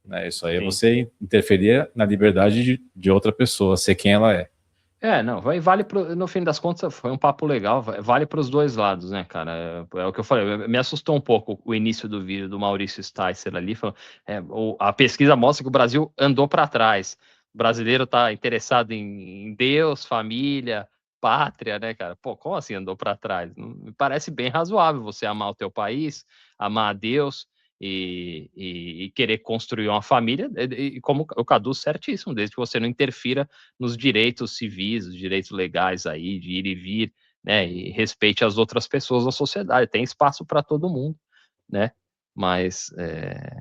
Speaker 4: Né? Isso aí é você interferir na liberdade de outra pessoa, ser quem ela é.
Speaker 1: Não, no fim das contas, foi um papo legal, vale para os dois lados, né, cara? É o que eu falei, me assustou um pouco o início do vídeo do Maurício Sticer ali, falando, a pesquisa mostra que o Brasil andou para trás, o brasileiro está interessado em Deus, família, pátria, né, cara? Pô, como assim andou para trás? Me parece bem razoável você amar o teu país, amar a Deus, e querer construir uma família, e como o Cadu certíssimo, desde que você não interfira nos direitos civis, os direitos legais aí, de ir e vir, né, e respeite as outras pessoas da sociedade, tem espaço para todo mundo, né, mas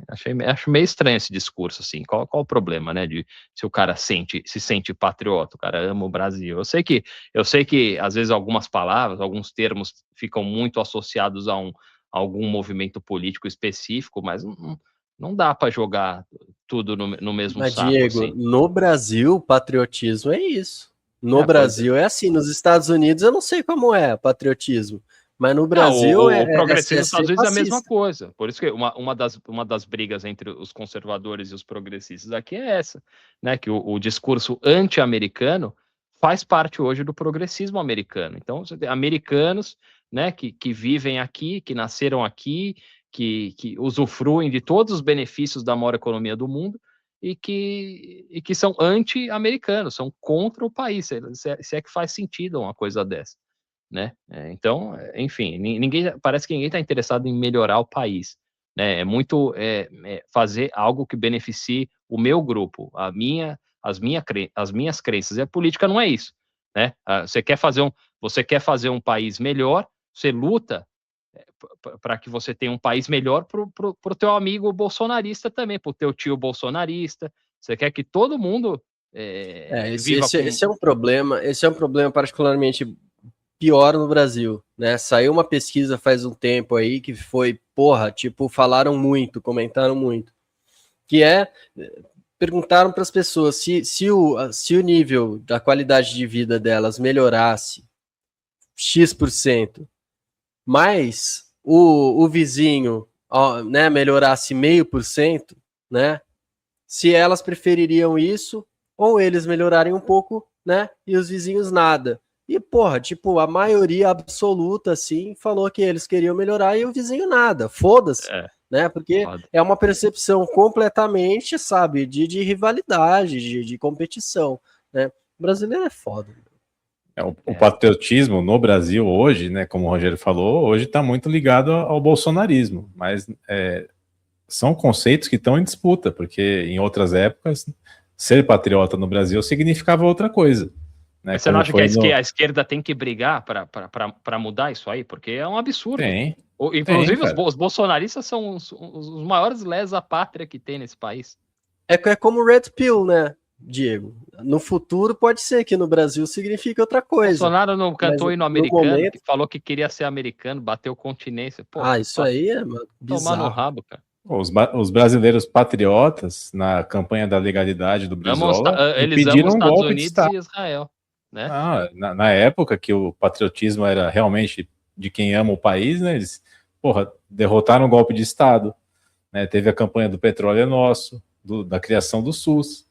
Speaker 1: acho meio estranho esse discurso, assim, qual o problema, né, se o cara se sente patriota, o cara ama o Brasil, eu sei que às vezes algumas palavras, alguns termos ficam muito associados a algum movimento político específico, mas não dá para jogar tudo no mesmo
Speaker 2: Mas,
Speaker 1: saco.
Speaker 2: Diego,
Speaker 1: assim.
Speaker 2: No Brasil, patriotismo é isso. No Brasil é assim. Nos Estados Unidos eu não sei como é patriotismo. Mas no Brasil
Speaker 1: o progressismo dos Estados Unidos é a mesma
Speaker 2: fascista.
Speaker 1: coisa. Por isso que uma das brigas entre os conservadores e os progressistas aqui é essa, né? Que o discurso anti-americano faz parte hoje do progressismo americano. Então, você tem americanos, né, que vivem aqui, que nasceram aqui, que usufruem de todos os benefícios da maior economia do mundo e que são anti-americanos, são contra o país. Se é que faz sentido uma coisa dessa. Né? Então, enfim, parece que ninguém está interessado em melhorar o país, né? É muito fazer algo que beneficie o meu grupo, as minhas crenças. E a política não é isso, né? Você quer fazer um país melhor, você luta para que você tenha um país melhor para o teu amigo bolsonarista também, para o teu tio bolsonarista. Você quer que todo mundo viva
Speaker 2: esse é um problema. Esse é um problema particularmente pior no Brasil, né? Saiu uma pesquisa faz um tempo aí que foi, falaram muito, comentaram muito, que perguntaram para as pessoas se o nível da qualidade de vida delas melhorasse X%, mas o vizinho, né, melhorasse 0,5%, né? Se elas prefeririam isso ou eles melhorarem um pouco, né? E os vizinhos nada. E, a maioria absoluta, assim, falou que eles queriam melhorar e o vizinho nada. Foda-se. né? Porque é uma percepção completamente, sabe, de rivalidade, de competição, né? O brasileiro é foda.
Speaker 4: O patriotismo no Brasil hoje, né, como o Rogério falou, hoje está muito ligado ao bolsonarismo, mas são conceitos que estão em disputa, porque em outras épocas, ser patriota no Brasil significava outra coisa. Né?
Speaker 1: Mas você não acha que a esquerda tem que brigar para mudar isso aí? Porque é um absurdo.
Speaker 4: Tem.
Speaker 1: Inclusive, os bolsonaristas são os maiores lesa-pátria que tem nesse país.
Speaker 2: É como o Red Pill, né, Diego? No futuro pode ser que no Brasil signifique outra coisa.
Speaker 1: Bolsonaro não cantou hino americano, que falou que queria ser americano, bateu continência. Pô,
Speaker 2: isso aí é bizarro.
Speaker 1: Tomar no rabo, cara.
Speaker 4: Os brasileiros patriotas, na campanha da legalidade do Brizola,
Speaker 1: eles
Speaker 4: pediram
Speaker 1: amam
Speaker 4: um
Speaker 1: Estados
Speaker 4: golpe
Speaker 1: Unidos
Speaker 4: de Estado.
Speaker 1: e Israel. Né?
Speaker 4: Na época que o patriotismo era realmente de quem ama o país, né, eles derrotaram o golpe de Estado. Né, teve a campanha do petróleo é nosso, da criação do SUS.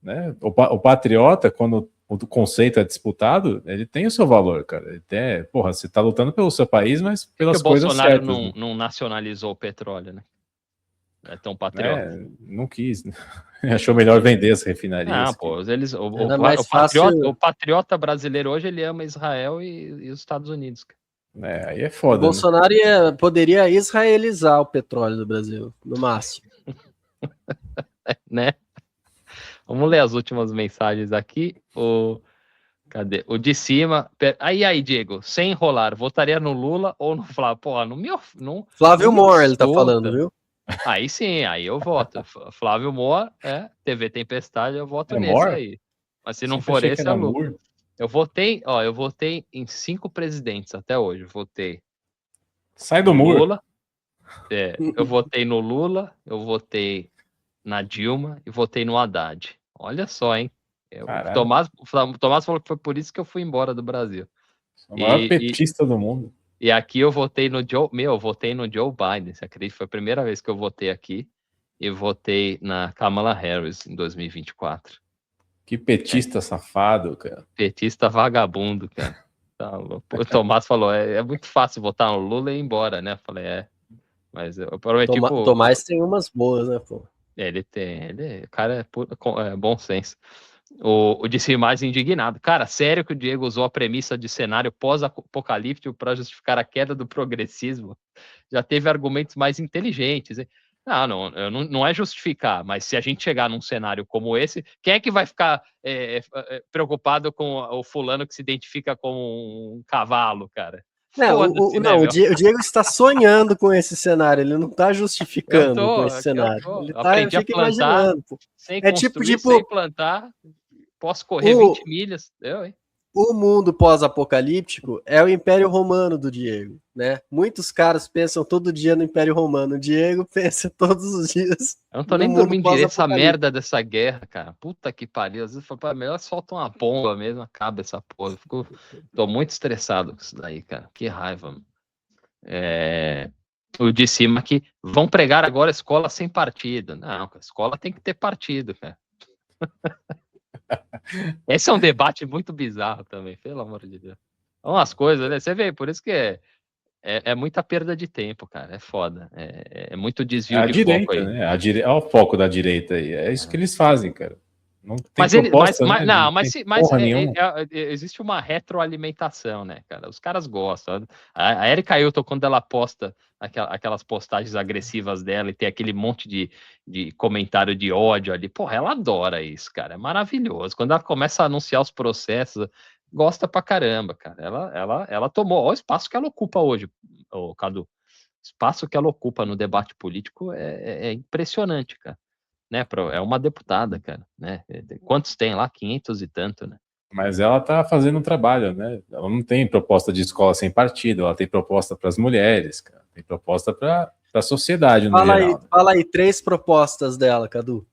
Speaker 4: Né? O patriota, quando o conceito é disputado, ele tem o seu valor, cara. Ele tem, você está lutando pelo seu país, mas pelas coisas certas.
Speaker 1: O Bolsonaro não nacionalizou o petróleo, né? É tão patriota.
Speaker 4: Não quis, né? Achou melhor vender as refinarias.
Speaker 1: O patriota brasileiro hoje, ele ama Israel e os Estados Unidos.
Speaker 4: Aí é foda.
Speaker 2: O Bolsonaro poderia israelizar o petróleo do Brasil, no máximo.
Speaker 1: Né? Vamos ler as últimas mensagens aqui. Cadê? O de cima. Aí, Diego, sem enrolar, votaria no Lula ou no Flávio? Pô,
Speaker 2: Flávio Moura, ele tá falando, viu?
Speaker 1: Aí sim, aí eu voto. Flávio Moura, TV Tempestade, eu voto nesse
Speaker 4: Moura?
Speaker 1: aí. Mas se não for esse, é Lula. Eu votei em 5 presidentes até hoje. Votei.
Speaker 4: Sai do muro.
Speaker 1: Lula. Eu votei no Lula, eu votei na Dilma e votei no Haddad. Olha só, hein? O Tomás falou que foi por isso que eu fui embora do Brasil.
Speaker 4: O maior petista do mundo.
Speaker 1: E aqui eu votei no Joe Biden. Você acredita? Foi a primeira vez que eu votei aqui. E votei na Kamala Harris em 2024.
Speaker 4: Que petista safado, cara.
Speaker 1: Petista vagabundo, cara. O Tomás falou, é muito fácil votar no Lula e ir embora, né? Eu falei, Mas eu prometi...
Speaker 2: Tomás tem umas boas, né, pô?
Speaker 1: O cara é bom senso. O disse mais indignado. Cara, sério que o Diego usou a premissa de cenário pós-apocalíptico para justificar a queda do progressismo? Já teve argumentos mais inteligentes, hein? Não é justificar, mas se a gente chegar num cenário como esse, quem é que vai ficar preocupado com o fulano que se identifica como um cavalo, cara?
Speaker 2: O Diego está sonhando com esse cenário, ele não está justificando com esse cenário. Ele fica imaginando.
Speaker 1: Sem construir, sem plantar, posso correr 20 milhas.
Speaker 2: O mundo pós-apocalíptico é o Império Romano do Diego, né? Muitos caras pensam todo dia no Império Romano. O Diego pensa todos os dias.
Speaker 1: Eu não tô nem dormindo direito essa merda dessa guerra, cara. Puta que pariu. Às vezes eu falo, melhor solta uma bomba mesmo, acaba essa porra. Tô muito estressado com isso daí, cara. Que raiva, mano. O de cima que vão pregar agora escola sem partido. Não, a escola tem que ter partido, cara. Esse é um debate muito bizarro também, pelo amor de Deus. Umas coisas, né? Você vê, por isso que é muita perda de tempo, cara. É foda. É muito desvio de
Speaker 4: direita,
Speaker 1: foco aí.
Speaker 4: Né? Olha o foco da direita aí. É isso que eles fazem, cara. Não tem proposta,
Speaker 1: existe uma retroalimentação, né, cara? Os caras gostam. A Erika Hilton, quando ela posta aquelas postagens agressivas dela e tem aquele monte de comentário de ódio ali, porra, ela adora isso, cara. É maravilhoso. Quando ela começa a anunciar os processos, gosta pra caramba, cara. Ela tomou. Olha o espaço que ela ocupa hoje, Cadu. O espaço que ela ocupa no debate político é impressionante, cara. Né, é uma deputada, cara, né? Quantos tem lá? 500 e tanto, né?
Speaker 4: Mas ela tá fazendo um trabalho, né? Ela não tem proposta de escola sem partido, ela tem proposta para as mulheres, cara. Tem proposta para a sociedade no geral.
Speaker 2: Fala aí 3 propostas dela, Cadu.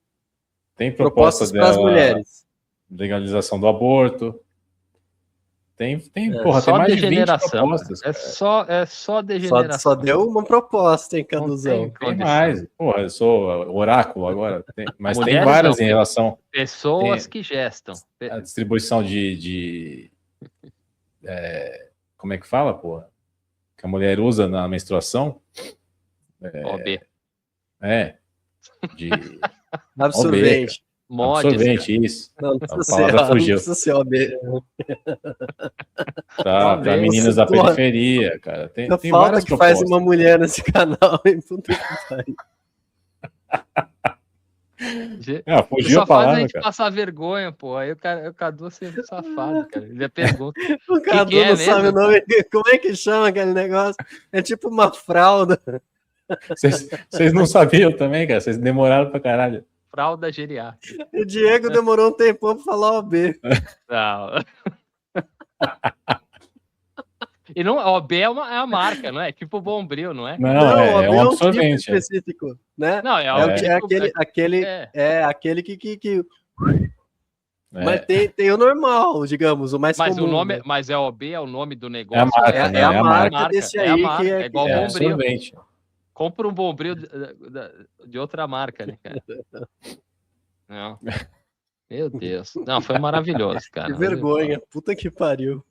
Speaker 4: Tem propostas
Speaker 2: para as mulheres.
Speaker 4: Legalização do aborto. Tem
Speaker 1: só
Speaker 4: mais
Speaker 1: degeneração,
Speaker 4: de 20 propostas.
Speaker 1: É só degeneração.
Speaker 2: Só deu uma proposta, hein, Caduzão?
Speaker 4: Tem mais. Porra, eu sou oráculo agora. Mas mulheres tem várias em relação...
Speaker 1: Pessoas que gestam.
Speaker 4: A distribuição como é que fala, porra? Que a mulher usa na menstruação.
Speaker 1: OB.
Speaker 4: De
Speaker 2: Absorvente.
Speaker 4: Absorvente, isso.
Speaker 2: Não
Speaker 4: A
Speaker 2: precisa
Speaker 4: palavra
Speaker 2: ser, não
Speaker 4: fugiu.
Speaker 2: precisa ser OB.
Speaker 4: Para meninas da periferia, cara. Tem
Speaker 2: falta
Speaker 4: várias
Speaker 2: que
Speaker 4: propostas.
Speaker 2: faz uma mulher nesse canal, hein? Puta que pariu.
Speaker 4: Fugiu a palavra,
Speaker 1: a gente
Speaker 4: cara.
Speaker 1: passar vergonha, pô. Aí o Cadu é sempre safado, cara. Ele pergunta.
Speaker 2: O Cadu não sabe o nome. Como é que chama aquele negócio? É tipo uma fralda.
Speaker 4: Vocês não sabiam também, cara? Vocês demoraram pra caralho.
Speaker 1: Fralda geriátrica.
Speaker 2: O Diego demorou um tempão pra falar OB.
Speaker 1: Não. E não, OB é a marca, não é? Tipo Bombril, não é?
Speaker 2: Não,
Speaker 4: é um
Speaker 2: tipo
Speaker 4: absorvente.
Speaker 2: específico, né?
Speaker 1: Não,
Speaker 2: aquele que... Mas tem o normal, digamos, o mais comum.
Speaker 1: O nome,
Speaker 2: né?
Speaker 1: Mas é OB, é o nome do negócio.
Speaker 2: É a marca desse aí.
Speaker 1: É igual
Speaker 4: é
Speaker 1: Bombril.
Speaker 4: absorvente.
Speaker 1: Compra um Bombril de outra marca, né, cara? Não. Meu Deus. Não, foi maravilhoso, cara.
Speaker 2: Que vergonha. Puta que pariu.